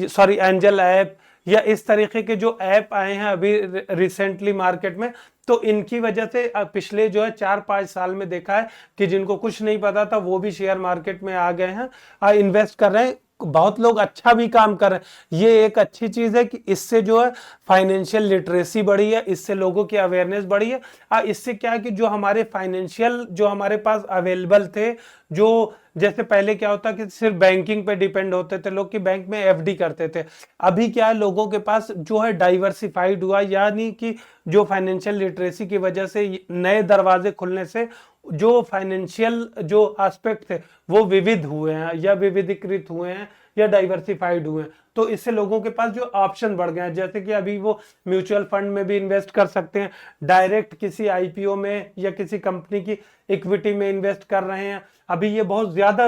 sorry angel app, या इस तरीके के जो ऐप आए हैं अभी रिसेंटली मार्केट में, तो इनकी वजह से पिछले जो है 4-5 साल में देखा है कि जिनको कुछ नहीं पता था वो भी शेयर मार्केट में आ गए हैं और इन्वेस्ट कर रहे हैं। बहुत लोग अच्छा भी काम कर रहे हैं। ये एक अच्छी चीज है कि इससे जो है फाइनेंशियल लिटरेसी बढ़ी है, इससे लोगों की अवेयरनेस बढ़ी है। इससे क्या है कि जो हमारे फाइनेंशियल जो हमारे पास अवेलेबल थे, जो जैसे पहले क्या होता कि सिर्फ बैंकिंग पे डिपेंड होते थे लोग, कि बैंक में एफडी करते थे। अभी क्या है, लोगों के पास जो है डाइवर्सिफाइड हुआ, यानी कि जो फाइनेंशियल लिटरेसी की वजह से नए दरवाजे खुलने से जो फाइनेंशियल जो एस्पेक्ट थे वो विविध हुए हैं या विविधीकृत हुए हैं या डाइवर्सिफाइड हुए हैं। तो इससे लोगों के पास जो ऑप्शन बढ़ गए हैं, जैसे कि अभी वो म्यूचुअल फंड में भी इन्वेस्ट कर सकते हैं, डायरेक्ट किसी आईपीओ में या किसी कंपनी की इक्विटी में इन्वेस्ट कर रहे हैं। अभी ये बहुत ज्यादा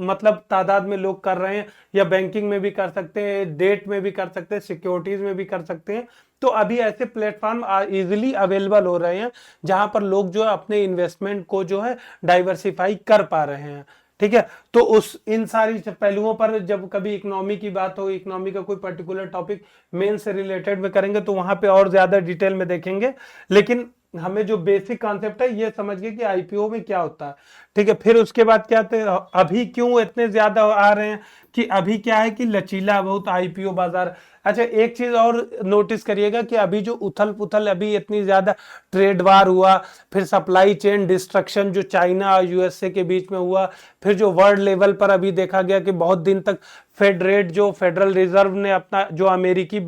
मतलब तादाद में लोग कर रहे हैं, या बैंकिंग में भी कर सकते हैं, डेट में भी कर सकते हैं, सिक्योरिटीज में भी कर सकते हैं। तो अभी ऐसे प्लेटफॉर्म इजीली अवेलेबल हो रहे हैं जहां पर लोग जो है अपने इन्वेस्टमेंट को जो है डाइवर्सिफाई कर पा रहे हैं। ठीक है, तो उस इन सारी पहलुओं पर जब कभी इकोनॉमी की बात हो, इकोनॉमी का कोई पर्टिकुलर टॉपिक मेन से रिलेटेड में करेंगे तो वहां पे और ज्यादा डिटेल में देखेंगे। लेकिन हमें जो बेसिक कॉन्सेप्ट है ये समझ गए कि आईपीओ में क्या होता है। ठीक है, फिर उसके बाद क्या थे, अभी क्यों इतने ज्यादा आ रहे हैं, कि अभी क्या है कि लचीला बहुत आईपीओ बाजार। अच्छा, एक चीज और नोटिस करिएगा कि अभी जो उथल पुथल अभी इतनी ज्यादा ट्रेड वार हुआ, फिर सप्लाई चेन डिस्ट्रक्शन जो चाइना और यूएसए के बीच में हुआ, फिर जो वर्ल्ड लेवल पर अभी देखा गया कि बहुत दिन तक फेड रेट जो फेडरल रिजर्व ने अपना जो अमेरिकी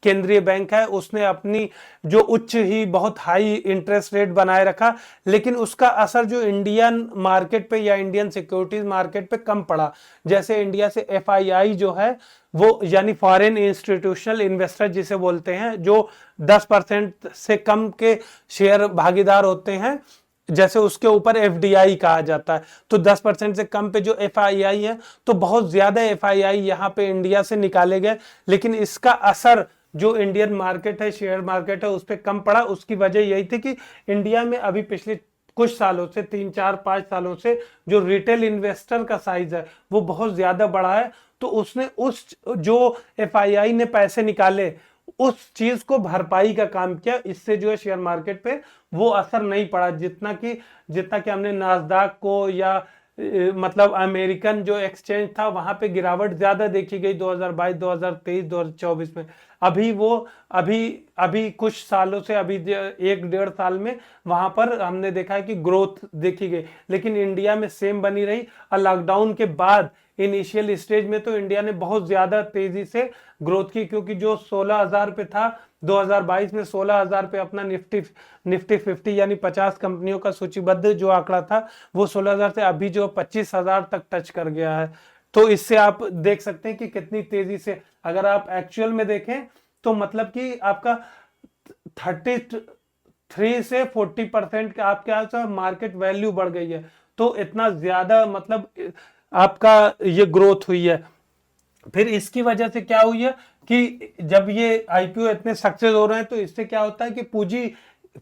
केंद्रीय बैंक है उसने अपनी जो उच्च ही बहुत हाई इंटरेस्ट रेट बनाए रखा, लेकिन उसका असर जो इंडियन मार्केट पे या इंडियन सिक्योरिटीज मार्केट पे कम पड़ा। जैसे इंडिया से एफआईआई जो है वो, यानी फॉरेन इंस्टीट्यूशनल इन्वेस्टर जिसे बोलते हैं, जो 10% से कम के शेयर भागीदार होते हैं, जैसे उसके ऊपर एफडीआई कहा जाता है। तो 10% से कम पे जो एफआईआई है, तो बहुत ज्यादा एफआईआई यहाँ पे इंडिया से निकाले गए, लेकिन इसका असर जो इंडियन मार्केट है, शेयर मार्केट है, उस पर कम पड़ा। उसकी वजह यही थी कि इंडिया में अभी पिछले कुछ सालों से, 3 4 5 सालों से जो रिटेल इन्वेस्टर का साइज है वो बहुत ज्यादा बढ़ा है। तो उसने उस जो एफआईआई ने पैसे निकाले उस चीज को भरपाई का काम किया। इससे जो है शेयर मार्केट पे वो असर नहीं पड़ा जितना कि हमने नास्डाक को या मतलब अमेरिकन जो एक्सचेंज था वहां पे गिरावट ज्यादा देखी गई 2022 2023 2024 में। अभी कुछ सालों से, अभी 1 1.5 साल में वहां पर हमने देखा है कि ग्रोथ देखी गई, लेकिन इंडिया में सेम बनी रही। और लॉकडाउन के बाद इनिशियल स्टेज में तो इंडिया ने बहुत ज्यादा तेजी से ग्रोथ की, क्योंकि जो 16,000 पे था 2022 में, 16,000 पे अपना निफ्टी 50 यानी 50 कंपनियों का सूचीबद्ध जो आंकड़ा था वो 16,000 से अभी जो 25,000 तक टच कर गया है। तो इससे आप देख सकते हैं कि कितनी तेजी से, अगर आप एक्चुअल में देखें तो मतलब कि आपका 33 से 40% का आपके मार्केट वैल्यू बढ़ गई है। तो इतना ज्यादा मतलब आपका ये ग्रोथ हुई है। फिर इसकी वजह से क्या हुई है कि जब ये आईपीओ इतने सक्सेस हो रहे हैं तो इससे क्या होता है कि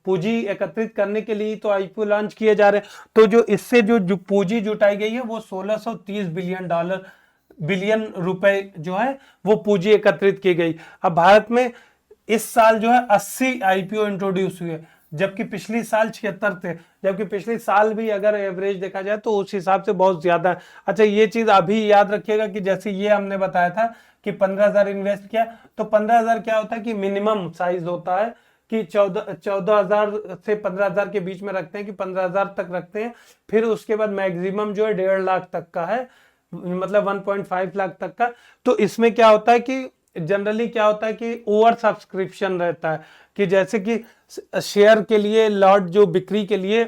पूंजी एकत्रित करने के लिए तो आईपीओ लॉन्च किए जा रहे हैं। तो जो इससे जो पूंजी जुटाई गई है वो 1630 बिलियन रुपए जो है वो पूंजी एकत्रित की गई। अब भारत में इस साल जो है 80 आईपीओ इंट्रोड्यूस हुए, जबकि पिछली साल 76 थे। जबकि पिछले साल भी अगर एवरेज देखा जाए तो उस हिसाब से बहुत ज्यादा है। अच्छा, ये चीज अभी याद रखिएगा कि जैसे ये हमने बताया था कि 15,000 इन्वेस्ट किया, तो 15,000 क्या होता है कि मिनिमम साइज होता है कि 14,000 से 15,000 के बीच में रखते हैं, कि 15,000 तक रखते हैं। फिर उसके बाद मैक्सिमम जो है 1.5 लाख तक का है, मतलब 1.5 लाख तक का। तो इसमें क्या होता है कि जनरली क्या होता है कि ओवर सब्सक्रिप्शन रहता है, कि जैसे कि शेयर के लिए लॉट जो बिक्री के लिए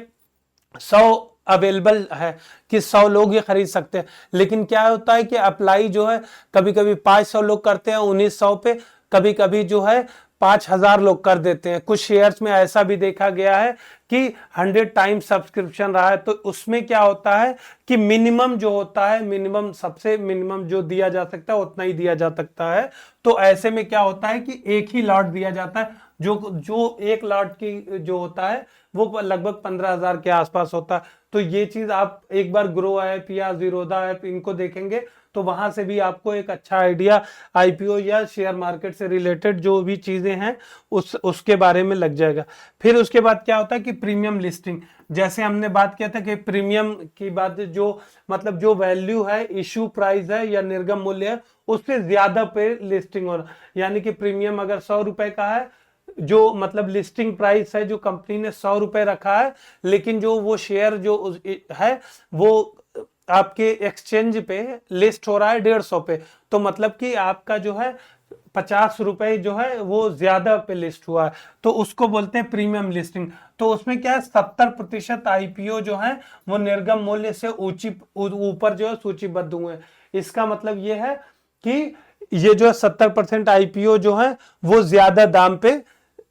100 अवेलेबल है कि 100 लोग ये खरीद सकते हैं, लेकिन क्या होता है कि अप्लाई जो है कभी कभी 500 लोग करते हैं 1900 पे, कभी कभी जो है 5,000 लोग कर देते हैं। कुछ शेयर्स में ऐसा भी देखा गया है कि 100 टाइम्स सब्सक्रिप्शन रहा है। तो उसमें क्या होता है कि मिनिमम जो होता है, मिनिमम सबसे मिनिमम जो दिया जा सकता है उतना ही दिया जा सकता है। तो ऐसे में क्या होता है कि एक ही लॉट दिया जाता है, जो एक लॉट की जो होता है वो लगभग 15,000 के आसपास होता है। तो ये चीज आप एक बार ग्रो ऐप या जीरोधा ऐप इनको देखेंगे तो वहां से भी आपको एक अच्छा आइडिया आईपीओ या शेयर मार्केट से रिलेटेड जो भी चीजें हैं उसके बारे में लग जाएगा। फिर उसके बाद क्या होता है कि प्रीमियम लिस्टिंग, जैसे हमने बात किया था कि प्रीमियम की बात जो मतलब जो वैल्यू है, इशू प्राइस है या निर्गम मूल्य है, उससे ज्यादा पे लिस्टिंग हो रहा, यानी कि प्रीमियम अगर 100 रुपए का है, जो मतलब लिस्टिंग प्राइस है जो कंपनी ने 100 रुपए रखा है, लेकिन जो वो शेयर जो है वो आपके एक्सचेंज पे लिस्ट हो रहा है 150 पे, तो मतलब कि आपका जो है 50 रुपए जो है वो ज्यादा पे लिस्ट हुआ है, तो उसको बोलते हैं प्रीमियम लिस्टिंग। तो उसमें क्या है, 70% आईपीओ जो है वो निर्गम मूल्य से ऊपर जो है सूचीबद्ध हुए हैं। इसका मतलब ये है कि ये जो है 70% आईपीओ जो है वो ज्यादा दाम पे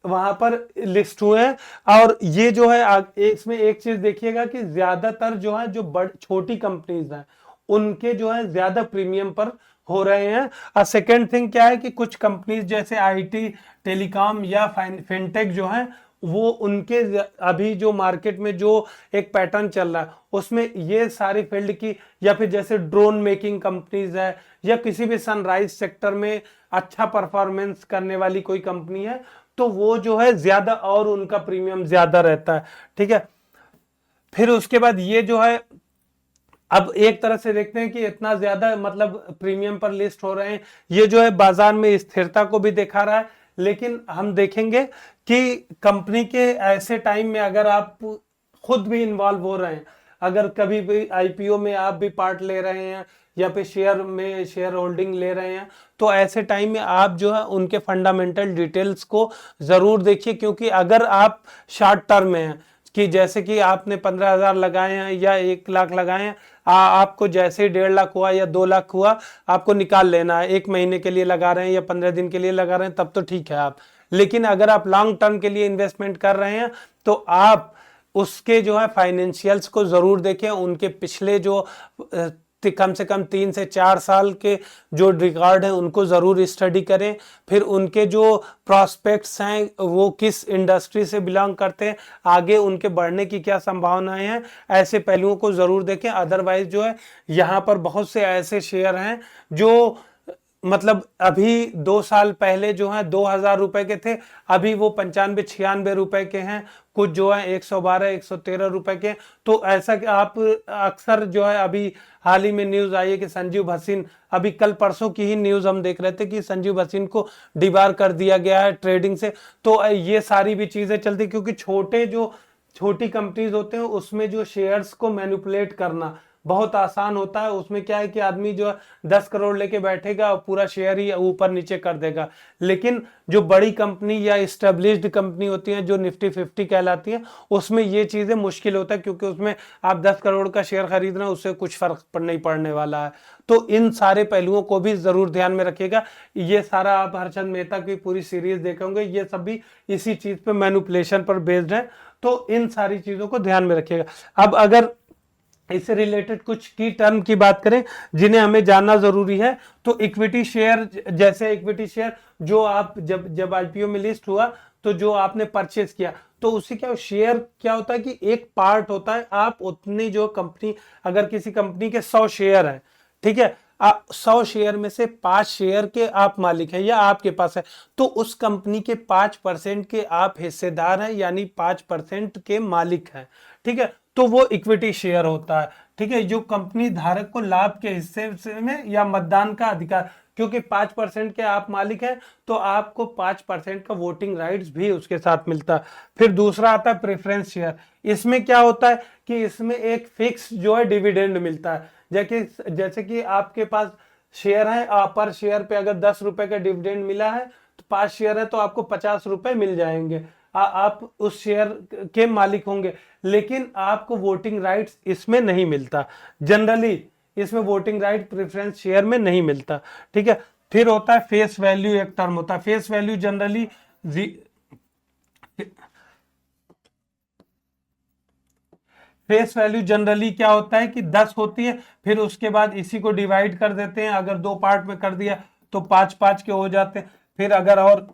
वहां पर लिस्ट हुए हैं। और ये जो है इसमें एक चीज देखिएगा कि ज्यादातर जो है जो छोटी कंपनीज हैं उनके जो है ज्यादा प्रीमियम पर हो रहे हैं। और सेकेंड थिंग क्या है कि कुछ कंपनीज जैसे आईटी, टेलीकॉम या फिनटेक जो है वो उनके अभी जो मार्केट में जो एक पैटर्न चल रहा है उसमें ये सारी फील्ड की, या फिर जैसे ड्रोन मेकिंग कंपनीज है या किसी भी सनराइज सेक्टर में अच्छा परफॉर्मेंस करने वाली कोई कंपनी है, तो वो जो है ज्यादा और उनका प्रीमियम ज्यादा रहता है। ठीक है, फिर उसके बाद ये जो है अब एक तरह से देखते हैं कि इतना ज्यादा मतलब प्रीमियम पर लिस्ट हो रहे हैं, ये जो है बाजार में स्थिरता को भी दिखा रहा है। लेकिन हम देखेंगे कि कंपनी के ऐसे टाइम में अगर आप खुद भी इन्वॉल्व हो रहे हैं, अगर कभी भी आईपीओ में आप भी पार्ट ले रहे हैं या फिर शेयर में शेयर होल्डिंग ले रहे हैं, तो ऐसे टाइम में आप जो है उनके फंडामेंटल डिटेल्स को जरूर देखिए। क्योंकि अगर आप शॉर्ट टर्म में हैं कि जैसे कि आपने 15,000 लगाए हैं या 1 लाख लगाए हैं, आपको जैसे ही 1.5 लाख हुआ या 2 लाख हुआ आपको निकाल लेना है। 1 महीने के लिए लगा रहे हैं या 15 दिन के लिए लगा रहे हैं तब तो ठीक है आप, लेकिन अगर आप लॉन्ग टर्म के लिए इन्वेस्टमेंट कर रहे हैं तो आप उसके जो है फाइनेंशियल्स को जरूर देखें, उनके पिछले जो कम से कम 3 से 4 साल के जो रिकॉर्ड है उनको जरूर स्टडी करें। फिर उनके जो प्रॉस्पेक्ट्स हैं वो किस इंडस्ट्री से बिलोंग करते हैं, आगे उनके बढ़ने की क्या संभावनाएं हैं, ऐसे पहलुओं को जरूर देखें। अदरवाइज जो है यहाँ पर बहुत से ऐसे शेयर हैं जो मतलब अभी 2 साल पहले जो है 2,000 रुपए के थे, अभी वो 95-96 रुपए के हैं, कुछ जो है 112-113 रुपए के। तो ऐसा कि आप अक्सर जो है अभी हाल ही में न्यूज आई है कि संजीव भसीन, अभी कल परसों की ही न्यूज हम देख रहे थे कि संजीव भसीन को डिबार कर दिया गया है ट्रेडिंग से। तो ये सारी भी चीजें चलती, क्योंकि छोटी कंपनीज होते हैं उसमें जो शेयर्स को मैनिपुलेट करना बहुत आसान होता है। उसमें क्या है कि आदमी जो है 10 करोड़ लेके बैठेगा और पूरा शेयर ही ऊपर नीचे कर देगा। लेकिन जो बड़ी कंपनी या एस्टेब्लिश्ड कंपनी होती है जो निफ्टी 50 कहलाती है, उसमें ये चीजें मुश्किल होता है, क्योंकि उसमें आप 10 करोड़ का शेयर खरीद रहे हैं उससे कुछ फर्क नहीं पड़ने वाला है। तो इन सारे पहलुओं को भी जरूर ध्यान में रखिएगा। ये सारा आप हरचंद मेहता की पूरी सीरीज देखेंगे, ये सब भी इसी चीज पे मैनिपुलेशन पर बेस्ड है। तो इन सारी चीजों को ध्यान में रखिएगा। अब अगर इससे रिलेटेड कुछ की टर्म की बात करें जिन्हें हमें जानना जरूरी है, तो इक्विटी शेयर, जैसे इक्विटी शेयर जो आप जब आईपीओ में लिस्ट हुआ तो जो आपने परचेस किया, तो उससे क्या शेयर क्या होता है कि एक पार्ट होता है, आप उतनी जो कंपनी, अगर किसी कंपनी के 100 शेयर हैं, ठीक है, 100 शेयर में से 5 शेयर के आप मालिक हैं या आपके पास है, तो उस कंपनी के 5% के आप हिस्सेदार हैं, यानी 5% के मालिक हैं। ठीक है, तो वो इक्विटी शेयर होता है। ठीक है, जो कंपनी धारक को लाभ के हिस्से में या मतदान का अधिकार, क्योंकि 5% के आप मालिक हैं तो आपको 5% का वोटिंग राइट्स भी उसके साथ मिलता है। फिर दूसरा आता है प्रेफरेंस शेयर। इसमें क्या होता है कि इसमें एक फिक्स जो है डिविडेंड मिलता है। जैसे कि आपके पास शेयर है, पर शेयर पे अगर 10 रुपए का डिविडेंड मिला है तो 5 शेयर है तो आपको 50 रुपए मिल जाएंगे, आप उस शेयर के मालिक होंगे। लेकिन आपको वोटिंग राइट्स इसमें नहीं मिलता, जनरली इसमें वोटिंग राइट प्रेफरेंस शेयर में नहीं मिलता। ठीक है, फिर होता है फेस वैल्यू, एक टर्म होता है face value. Generally face value generally क्या होता है कि 10 होती है, फिर उसके बाद इसी को डिवाइड कर देते हैं, अगर 2 पार्ट में कर दिया तो 5-5 के हो जाते हैं। फिर अगर और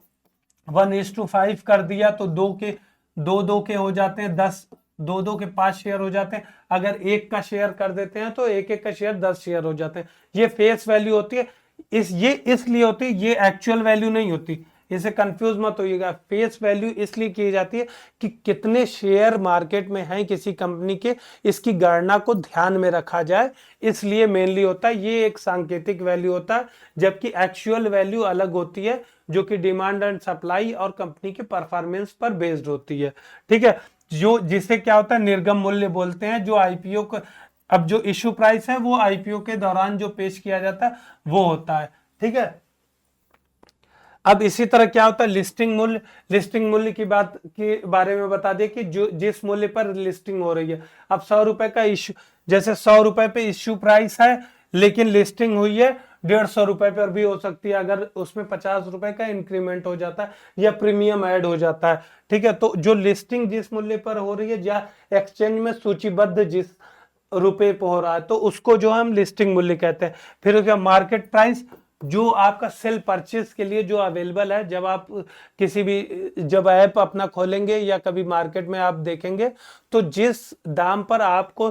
1:5 कर दिया तो 2 के हो जाते हैं 10 दो दो के 5 शेयर हो जाते हैं। अगर एक का शेयर कर देते हैं तो एक एक का शेयर 10 शेयर हो जाते हैं। ये फेस वैल्यू होती है। ये इसलिए होती है, ये एक्चुअल वैल्यू नहीं होती, इसे कंफ्यूज मत होइएगा। फेस वैल्यू इसलिए की जाती है कि कितने शेयर मार्केट में हैं किसी कंपनी के, इसकी गणना को ध्यान में रखा जाए, इसलिए मेनली होता है। ये एक सांकेतिक वैल्यू होता है, जबकि एक्चुअल वैल्यू अलग होती है, जो कि डिमांड एंड सप्लाई और कंपनी के परफॉर्मेंस पर बेस्ड होती है। ठीक है, जो जिसे क्या होता है निर्गम मूल्य बोलते हैं, जो आईपीओ को, अब जो इशू प्राइस है वो आईपीओ के दौरान जो पेश किया जाता है वो होता है। ठीक है, अब इसी तरह क्या होता है लिस्टिंग मूल्य। लिस्टिंग मूल्य की बात के बारे में बता दें कि जो जिस मूल्य पर लिस्टिंग हो रही है, अब 100 रुपए का इशू, जैसे 100 रुपए पे इश्यू प्राइस है लेकिन लिस्टिंग हुई है 150 रुपए पर भी हो सकती है, अगर उसमें 50 रुपए का इंक्रीमेंट हो जाता है या प्रीमियम ऐड हो जाता है। ठीक है, तो जो लिस्टिंग जिस मूल्य पर हो रही है या एक्सचेंज में सूचीबद्ध जिस रुपए पे हो रहा है तो उसको जो हम लिस्टिंग मूल्य कहते हैं। फिर क्या मार्केट प्राइस, जो आपका सेल परचेज के लिए जो अवेलेबल है, जब आप किसी भी जब ऐप अपना खोलेंगे या कभी मार्केट में आप देखेंगे तो जिस दाम पर आपको,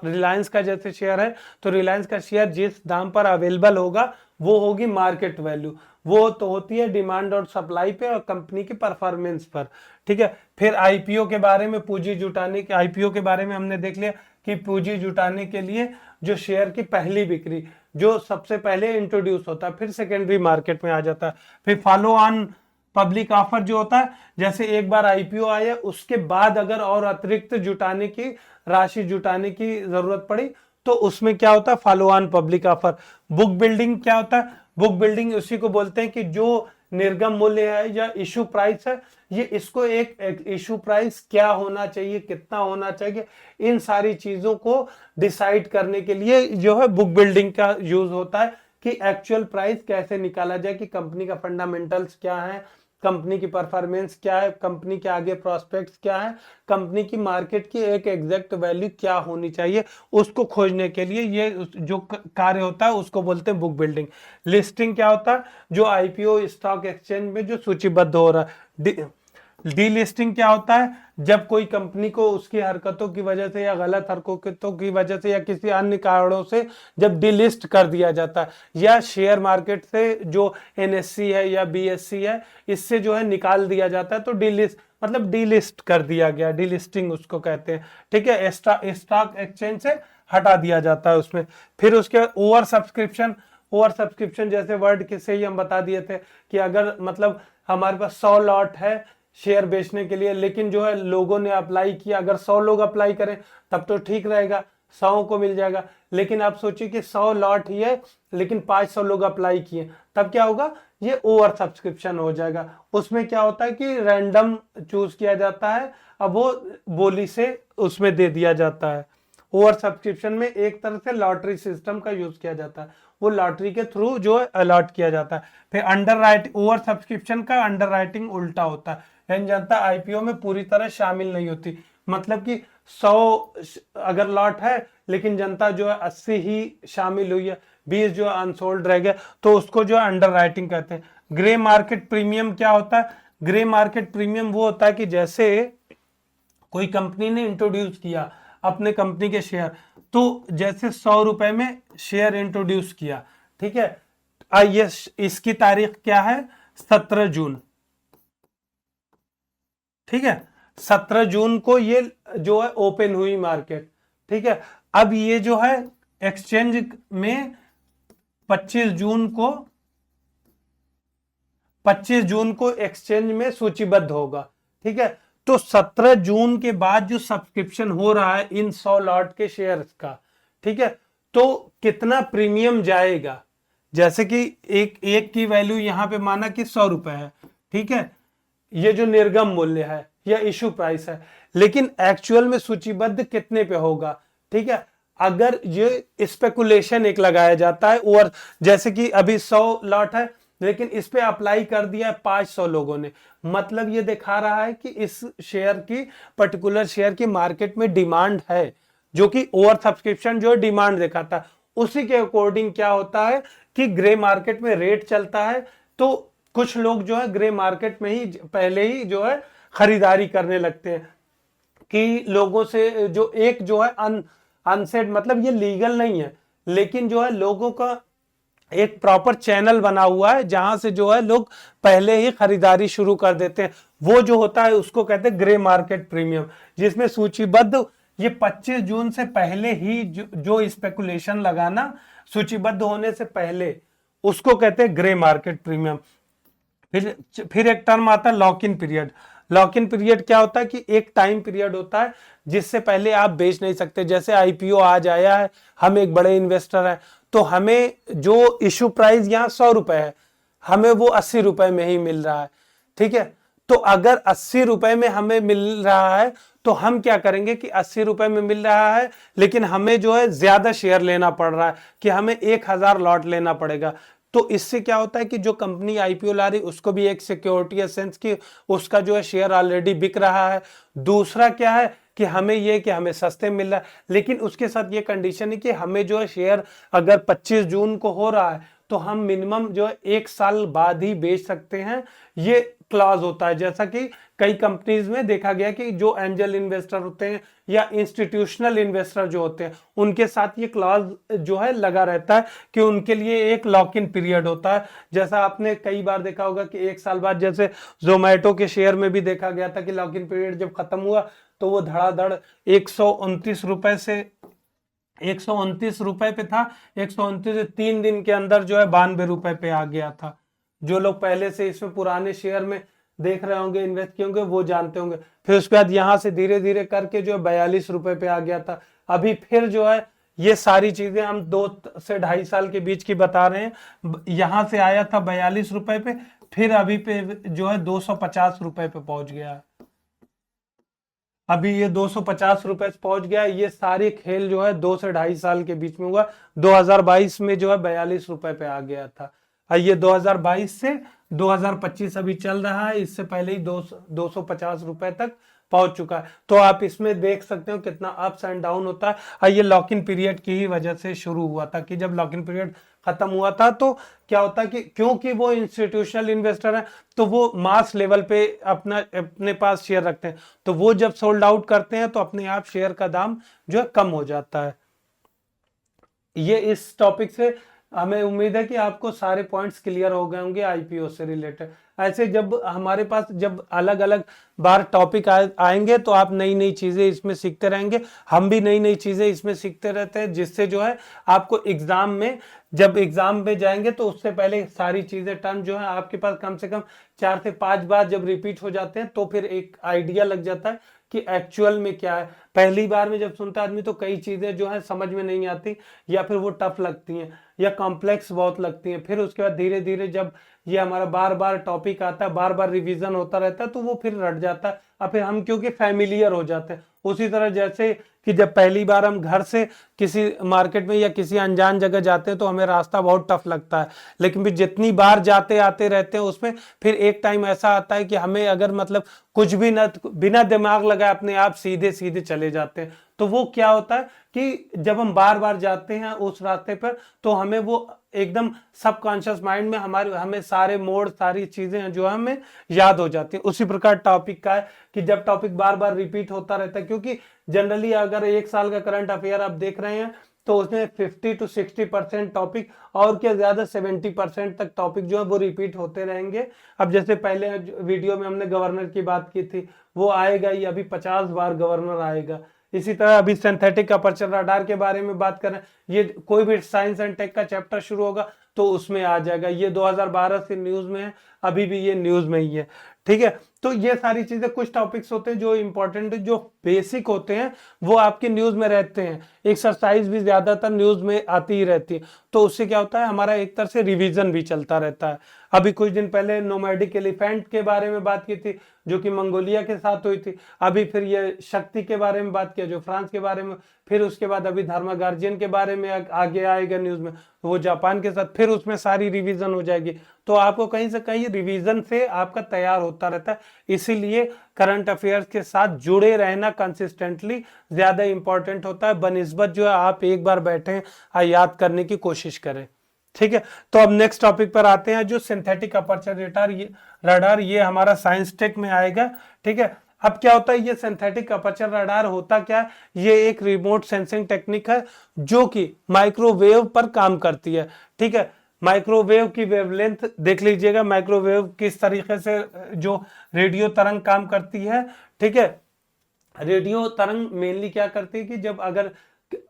रिलायंस का जैसे शेयर है तो रिलायंस का शेयर जिस दाम पर अवेलेबल होगा वो होगी मार्केट वैल्यू, वो तो होती है डिमांड और सप्लाई पे और कंपनी की परफॉर्मेंस पर। ठीक है, फिर आईपीओ के बारे में, पूंजी जुटाने के, आईपीओ के बारे में हमने देख लिया कि पूंजी जुटाने के लिए जो शेयर की पहली बिक्री, जो सबसे पहले इंट्रोड्यूस होता है, फिर सेकेंडरी मार्केट में आ जाता है। फिर फॉलो ऑन पब्लिक ऑफर जो होता है, जैसे एक बार आईपीओ आया उसके बाद अगर और अतिरिक्त जुटाने की राशि जुटाने की जरूरत पड़ी तो उसमें क्या होता है follow on public offer. Book building क्या होता है, बुक बिल्डिंग उसी को बोलते हैं कि जो निर्गम मूल्य है या इशू प्राइस है, ये इसको एक इशू प्राइस क्या होना चाहिए, कितना होना चाहिए, इन सारी चीजों को डिसाइड करने के लिए जो है बुक बिल्डिंग का यूज होता है कि एक्चुअल प्राइस कैसे निकाला जाए, कि कंपनी का फंडामेंटल्स क्या है, कंपनी की परफॉर्मेंस क्या है, कंपनी के आगे प्रोस्पेक्ट्स क्या है, कंपनी की मार्केट की एक एग्जैक्ट वैल्यू क्या होनी चाहिए, उसको खोजने के लिए ये जो कार्य होता है उसको बोलते हैं बुक बिल्डिंग। लिस्टिंग क्या होता है, जो आईपीओ स्टॉक एक्सचेंज में जो सूचीबद्ध हो रहा है। डीलिस्टिंग क्या होता है, जब कोई कंपनी को उसकी हरकतों की वजह से या गलत हरकतों की वजह से या किसी अन्य कारणों से जब डीलिस्ट कर दिया जाता है, या शेयर मार्केट से जो एनएससी है या बीएससी है इससे जो है निकाल दिया जाता है, तो डीलिस्ट मतलब डीलिस्ट कर दिया गया, डीलिस्टिंग उसको कहते हैं। ठीक है, स्टॉक एक्सचेंज से हटा दिया जाता है उसमें। फिर उसके ओवर सब्सक्रिप्शन, ओवर सब्सक्रिप्शन जैसे वर्ड के से ही हम बता दिए थे कि अगर मतलब हमारे पास 100 लॉट है शेयर बेचने के लिए, लेकिन जो है लोगों ने अप्लाई किया, अगर 100 लोग अप्लाई करें तब तो ठीक रहेगा, 100 को मिल जाएगा। लेकिन आप सोचिए कि 100 लॉट ही है लेकिन 500 लोग अप्लाई किए, तब क्या होगा, ये ओवर सब्सक्रिप्शन हो जाएगा। उसमें क्या होता है कि रैंडम चूज किया जाता है, अब वो बोली से उसमें दे दिया जाता है। ओवर सब्सक्रिप्शन में एक तरह से लॉटरी सिस्टम का यूज किया जाता है, वो लॉटरी के थ्रू जो है अलॉट किया जाता है। फिर अंडर राइटिंग, ओवर सब्सक्रिप्शन का अंडर राइटिंग उल्टा होता है, यानी जनता आईपीओ में पूरी तरह शामिल नहीं होती, मतलब कि 100 अगर लॉट है लेकिन जनता जो है 80 ही शामिल हुई है, 20 जो है अनसोल्ड रह गया, तो उसको जो है अंडर राइटिंग कहते हैं। ग्रे मार्केट प्रीमियम क्या होता है, ग्रे मार्केट प्रीमियम वो होता है कि जैसे कोई कंपनी ने इंट्रोड्यूस किया अपने कंपनी के शेयर, तो जैसे 100 रुपए में शेयर इंट्रोड्यूस किया, ठीक है, आइए इसकी तारीख क्या है, 17 जून। ठीक है, 17 जून को ये जो है ओपन हुई मार्केट। ठीक है, अब ये जो है एक्सचेंज में 25 जून को 25 जून को एक्सचेंज में सूचीबद्ध होगा। ठीक है, तो 17 जून के बाद जो सब्सक्रिप्शन हो रहा है इन 100 लॉट के शेयर्स का, ठीक है, तो कितना प्रीमियम जाएगा, जैसे कि एक की वैल्यू यहां पे माना कि 100 रुपए है, ठीक है, ये जो निर्गम मूल्य है या इशू प्राइस है, लेकिन एक्चुअल में सूचीबद्ध कितने पे होगा। ठीक है, अगर ये स्पेकुलेशन एक लगाया जाता है, और जैसे कि अभी 100 लॉट है लेकिन इस पे अप्लाई कर दिया है 500 लोगों ने, मतलब ये दिखा रहा है कि इस शेयर की, पर्टिकुलर शेयर की मार्केट में डिमांड है, जो कि ओवर सब्सक्रिप्शन जो डिमांड दिखाता है। उसी के अकॉर्डिंग क्या होता है कि ग्रे मार्केट में रेट चलता है, तो कुछ लोग जो है ग्रे मार्केट में ही पहले ही जो है खरीदारी करने लगते हैं। कि लोगों से जो एक जो है अनसेड, मतलब ये लीगल नहीं है, लेकिन जो है लोगों का एक प्रॉपर चैनल बना हुआ है जहां से जो है लोग पहले ही खरीदारी शुरू कर देते हैं, वो जो होता है उसको कहते हैं ग्रे मार्केट प्रीमियम, जिसमें सूचीबद्ध ये 25 जून से पहले ही जो स्पेकुलेशन लगाना सूचीबद्ध होने से पहले, उसको कहते हैं ग्रे मार्केट प्रीमियम। फिर एक टर्म आता है lock in period. Lock in period क्या होता है कि एक टाइम पीरियड होता है जिससे पहले आप बेच नहीं सकते। जैसे आईपीओ आज आया है, हम एक बड़े इन्वेस्टर है, तो हमें जो इशू प्राइस यहाँ 100 रुपए है, हमें वो 80 रुपए में ही मिल रहा है, ठीक है। तो अगर 80 रुपए में हमें मिल रहा है तो हम क्या करेंगे कि 80 रुपए में मिल रहा है, लेकिन हमें जो है ज्यादा शेयर लेना पड़ रहा है कि हमें 1000 लॉट लेना पड़ेगा। तो इससे क्या होता है कि जो कंपनी आईपीओ ला रही उसको भी एक सिक्योरिटी सेंस की उसका जो है शेयर ऑलरेडी बिक रहा है। दूसरा क्या है कि हमें ये कि हमें सस्ते मिल रहा है, लेकिन उसके साथ ये कंडीशन है कि हमें जो है शेयर अगर 25 जून को हो रहा है तो हम मिनिमम जो है 1 साल बाद ही बेच सकते हैं, ये क्लॉज होता है। जैसा कि कई कंपनीज में देखा गया कि जो एंजल इन्वेस्टर होते हैं या इंस्टीट्यूशनल इन्वेस्टर जो होते हैं उनके साथ ये क्लॉज जो है लगा रहता है कि उनके लिए एक लॉक इन पीरियड होता है। जैसा आपने कई बार देखा होगा कि 1 साल बाद, जैसे जोमेटो के शेयर में भी देखा गया था कि लॉक इन पीरियड जब खत्म हुआ तो वो धड़ाधड़ 129 रुपए से 129 रुपए पे था, 129 से 3 दिन के अंदर जो है 92 रुपए पे आ गया था। जो लोग पहले से इसमें पुराने शेयर में देख रहे होंगे, इन्वेस्ट किए होंगे, वो जानते होंगे। फिर उसके बाद यहां से धीरे धीरे करके जो है 42 रुपए पे आ गया था। अभी फिर जो है ये सारी चीजें हम 2 से 2.5 साल के बीच की बता रहे हैं। यहां से आया था 42 रुपए पे, फिर अभी पे जो है 250 रुपए पे पहुंच गया है। अभी ये 250 रुपए पहुंच गया। ये सारी खेल जो है 2 से 2.5 साल के बीच में हुआ। 2022 में जो है 42 रुपए पे आ गया था। ये 2022 से 2025 अभी चल रहा है, इससे पहले ही 250 रुपए तक पहुंच चुका है। तो आप इसमें देख सकते हो कितना अप्स एंड डाउन होता है। ये लॉक इन पीरियड की ही वजह से शुरू हुआ था कि जब लॉक इन पीरियड खत्म हुआ था तो क्या होता है कि क्योंकि वो इंस्टीट्यूशनल इन्वेस्टर है तो वो मास लेवल पे अपने पास शेयर रखते हैं, तो वो जब सोल्ड आउट करते हैं तो अपने आप शेयर का दाम जो है कम हो जाता है। ये इस टॉपिक से हमें उम्मीद है कि आपको सारे पॉइंट्स क्लियर हो गए होंगे आईपीओ से रिलेटेड। ऐसे जब हमारे पास जब अलग अलग बार टॉपिक आएंगे तो आप नई नई चीजें इसमें सीखते रहेंगे, हम भी नई नई चीजें इसमें सीखते रहते हैं, जिससे जो है आपको एग्जाम में, जब एग्जाम में जाएंगे तो उससे पहले सारी चीजें टर्म जो है आपके पास कम से कम 4 से 5 बार जब रिपीट हो जाते हैं तो फिर एक आइडिया लग जाता है कि एक्चुअल में क्या है। पहली बार में जब सुनता आदमी तो कई चीजें जो है समझ में नहीं आती, या फिर वो टफ लगती हैं या कॉम्प्लेक्स बहुत लगती हैं। फिर उसके बाद धीरे धीरे जब ये हमारा बार बार टॉपिक आता है, बार बार रिवीजन होता रहता है, तो वो फिर रट जाता है और फिर हम क्योंकि फैमिलियर हो जाते हैं। उसी तरह जैसे कि जब पहली बार हम घर से किसी मार्केट में या किसी अनजान जगह जाते हैं तो हमें रास्ता बहुत टफ लगता है, लेकिन फिर जितनी बार जाते आते रहते हैं उसमें फिर एक टाइम ऐसा आता है कि हमें अगर मतलब कुछ भी ना, बिना दिमाग लगाए अपने आप सीधे सीधे चले जाते हैं। तो वो क्या होता है कि जब हम बार बार जाते हैं उस रास्ते पर तो हमें वो एकदम सबकॉन्शियस माइंड में हमें सारे मोड़, सारी चीजें जो है हमें याद हो जाती है। उसी प्रकार टॉपिक का है कि जब टॉपिक बार बार रिपीट होता रहता है, क्योंकि जनरली अगर 1 साल का करंट अफेयर आप देख रहे हैं तो उसमें 50 to 60% टॉपिक और क्या ज्यादा 70% तक टॉपिक जो है वो रिपीट होते रहेंगे। अब जैसे पहले वीडियो में हमने गवर्नर की बात की थी, वो आएगा ही, अभी 50 बार गवर्नर आएगा। इसी तरह अभी सिंथेटिक अपर्चर रडार के बारे में बात करें, ये कोई भी साइंस एंड टेक का चैप्टर शुरू होगा तो उसमें आ जाएगा। ये 2012 से न्यूज में है, अभी भी ये न्यूज में ही है, ठीक है। तो ये सारी चीजें, कुछ टॉपिक्स होते हैं जो इंपॉर्टेंट, जो बेसिक होते हैं वो आपके न्यूज में रहते हैं। एक्सरसाइज भी ज्यादातर न्यूज में आती ही रहती है, तो उससे क्या होता है हमारा एक तरह से रिवीजन भी चलता रहता है। अभी कुछ दिन पहले नोमैडिक एलिफेंट के बारे में बात की थी जो कि मंगोलिया के साथ हुई थी। अभी फिर ये शक्ति के बारे में बात किया जो फ्रांस के बारे में, फिर उसके बाद अभी धर्मा गार्जियन के बारे में आगे आएगा न्यूज में, वो जापान के साथ, फिर उसमें सारी रिवीजन हो जाएगी। तो आपको कहीं से कहीं रिवीजन से आपका तैयार होता रहता है। इसीलिए करंट अफेयर्स के साथ जुड़े रहना कंसिस्टेंटली ज्यादा इंपॉर्टेंट होता है बनिस्बत जो है आप एक बार बैठे याद करने की कोशिश करें, ठीक है। तो अब नेक्स्ट टॉपिक पर आते हैं जो सिंथेटिक अपर्चर रडार, ये हमारा साइंस टेक में आएगा, ठीक है। अब क्या होता है, ये सिंथेटिक अपर्चर रडार होता क्या है, ये एक रिमोट सेंसिंग टेक्निक है जो कि माइक्रोवेव पर काम करती है। ठीक है, माइक्रोवेव की वेवलेंथ देख लीजिएगा, माइक्रोवेव किस तरीके से जो रेडियो तरंग काम करती है। ठीक है, रेडियो तरंग मेनली क्या करती है कि जब अगर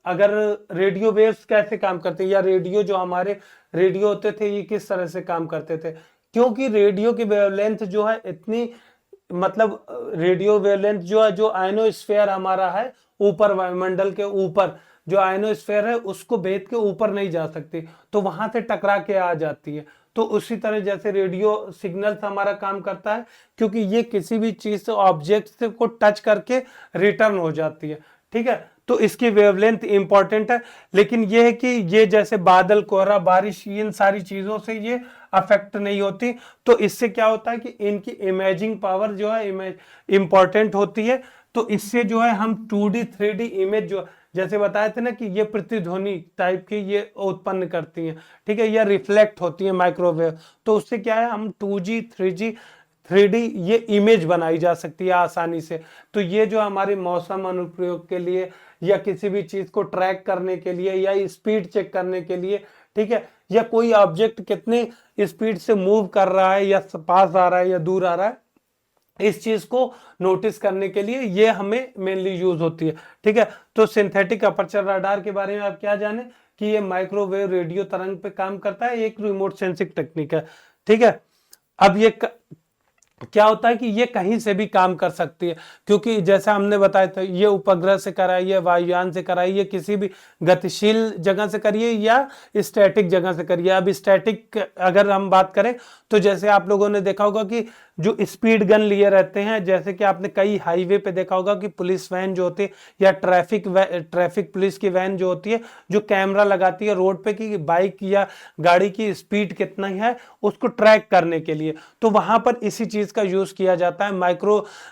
अगर रेडियो वेव्स कैसे काम करते हैं, या रेडियो जो हमारे रेडियो होते थे ये किस तरह से काम करते थे, क्योंकि रेडियो की वेवलेंथ जो है इतनी, मतलब रेडियो वेवलेंथ जो है, जो आयनोस्फीयर हमारा है ऊपर वायुमंडल के ऊपर, जो आयनोस्फीयर है उसको भेद के ऊपर नहीं जा सकती, तो वहां से टकरा के आ जाती है। तो उसी तरह जैसे रेडियो सिग्नल्स हमारा काम करता है, क्योंकि ये किसी भी चीज से ऑब्जेक्ट से को टच करके रिटर्न हो जाती है। ठीक है, तो इसकी वेवलेंथ इंपॉर्टेंट है। लेकिन ये है कि ये जैसे बादल, कोहरा, बारिश, इन सारी चीजों से ये अफेक्ट नहीं होती। तो इससे क्या होता है कि इनकी इमेजिंग पावर जो है इंपॉर्टेंट होती है। तो इससे जो है हम 2D 3D इमेज जो जैसे बताए थे ना कि ये प्रतिध्वनि टाइप की ये उत्पन्न करती हैं। ठीक है, या रिफ्लेक्ट होती है माइक्रोवेव, तो उससे क्या है हम 2G 3G 3D ये इमेज बनाई जा सकती है आसानी से। तो ये जो हमारे मौसम अनुप्रयोग के लिए, या किसी भी चीज को ट्रैक करने के लिए, या स्पीड चेक करने के लिए, ठीक है, या कोई ऑब्जेक्ट कितने स्पीड से मूव कर रहा है, या पास आ रहा है या दूर आ रहा है, इस चीज को नोटिस करने के लिए ये हमें मेनली यूज होती है। ठीक है, तो सिंथेटिक अपर्चर रडार के बारे में आप क्या जाने कि ये माइक्रोवेव रेडियो तरंग पे काम करता है, एक रिमोट सेंसिंग टेक्निक है। ठीक है, अब ये क्या होता है कि ये कहीं से भी काम कर सकती है, क्योंकि जैसा हमने बताया था ये उपग्रह से कराइए, वायुयान से कराइए, किसी भी गतिशील जगह से करिए या स्टैटिक जगह से करिए। अब स्टैटिक अगर हम बात करें तो जैसे आप लोगों ने देखा होगा कि जो स्पीड गन लिए रहते हैं, जैसे कि आपने कई हाईवे पे देखा होगा कि पुलिस वैन जो होती है, या ट्रैफिक पुलिस की वैन जो होती है, जो कैमरा लगाती है रोड पे कि बाइक या गाड़ी की स्पीड कितना है उसको ट्रैक करने के लिए। तो वहां पर इसी चीज का यूज किया जाता है,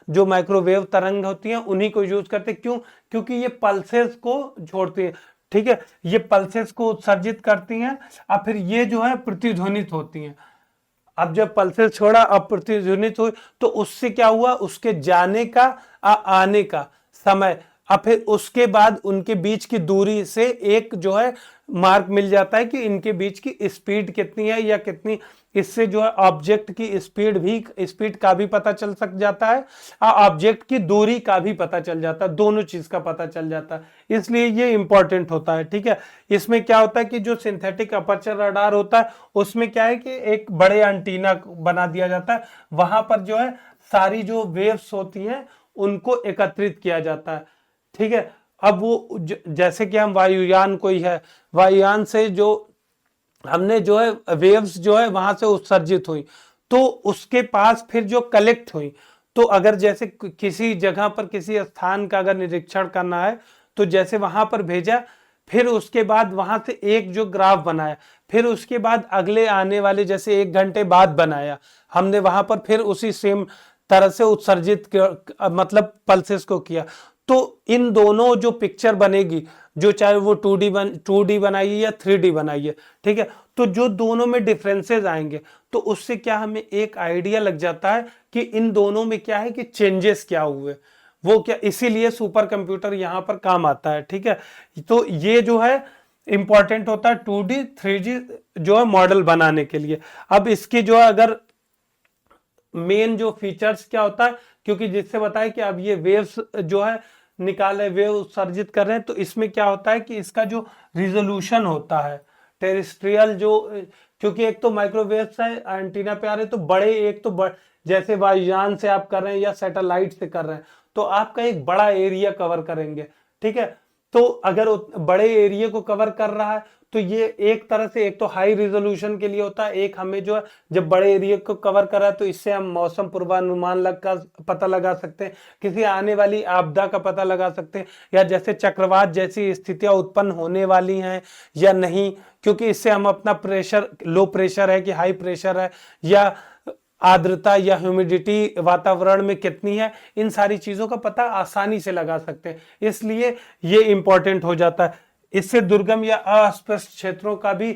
जो माइक्रोवेव तरंग होती हैं उन्हीं को यूज करते। क्यों? क्योंकि ये पल्सेस को छोड़ती है। ठीक है, ये पल्सेस को उत्सर्जित करती हैं और फिर ये जो है प्रतिध्वनित होती हैं। अब जब पल्सेस छोड़ा, अब प्रतिध्वनित हुई, तो उससे क्या हुआ, उसके जाने का आने का समय, अब फिर उसके बाद उनके बीच की दूरी से एक जो है मार्क मिल जाता है कि इनके बीच की स्पीड कितनी है या कितनी। इससे जो है ऑब्जेक्ट की स्पीड का भी पता चल सक जाता है और ऑब्जेक्ट की दूरी का भी पता चल जाता है, दोनों चीज का पता चल जाता है। इसलिए ये इंपॉर्टेंट होता है। ठीक है, इसमें क्या होता है कि जो सिंथेटिक अपर्चर रडार होता है उसमें क्या है कि एक बड़े एंटीना बना दिया जाता है, वहां पर जो है सारी जो वेव्स होती हैं उनको एकत्रित किया जाता है। ठीक है, अब वो जैसे कि हम वायुयान कोई है, वायुयान से जो हमने जो है वेव्स जो है वहां से उत्सर्जित हुई, तो उसके पास फिर जो कलेक्ट हुई, तो अगर जैसे किसी जगह पर किसी स्थान का अगर निरीक्षण करना है तो जैसे वहां पर भेजा, फिर उसके बाद वहां से एक जो ग्राफ बनाया, फिर उसके बाद अगले आने वाले जैसे 1 घंटे बाद बनाया हमने, वहां पर फिर उसी सेम तरह से उत्सर्जित मतलब पल्सेस को किया। तो इन दोनों जो पिक्चर बनेगी, जो चाहे वो 2D बनाइए या 3D बनाइए, ठीक है, तो जो दोनों में डिफरेंसेस आएंगे तो उससे क्या हमें एक आइडिया लग जाता है कि इन दोनों में क्या है कि चेंजेस क्या हुए, वो क्या, इसीलिए सुपर कंप्यूटर यहां पर काम आता है। ठीक है, तो ये जो है इंपॉर्टेंट होता है 2D 3G जो है मॉडल बनाने के लिए। अब इसकी जो है अगर मेन जो फीचर्स क्या होता है, क्योंकि जिससे बताया कि अब ये वेव्स जो है निकाले, वेव उत्सर्जित कर रहे हैं, तो इसमें क्या होता है कि इसका जो रिजोल्यूशन होता है टेरेस्ट्रियल जो, क्योंकि एक तो माइक्रोवेव से एंटीना पे आ रहे तो बड़े, एक तो जैसे वायुयान से आप कर रहे हैं या सैटेलाइट से कर रहे हैं तो आपका एक बड़ा एरिया कवर करेंगे। ठीक है, तो अगर बड़े एरिया को कवर कर रहा है तो ये एक तरह से एक तो हाई रिजोल्यूशन के लिए होता है, एक हमें जो है जब बड़े एरिया को कवर करा तो इससे हम मौसम पूर्वानुमान का पता लगा सकते हैं, किसी आने वाली आपदा का पता लगा सकते हैं, या जैसे चक्रवात जैसी स्थितियां उत्पन्न होने वाली हैं या नहीं, क्योंकि इससे हम अपना प्रेशर, लो प्रेशर है कि हाई प्रेशर है, या आर्द्रता या ह्यूमिडिटी वातावरण में कितनी है, इन सारी चीजों का पता आसानी से लगा सकते हैं। इसलिए ये इंपॉर्टेंट हो जाता है। इससे दुर्गम या अस्पष्ट क्षेत्रों का भी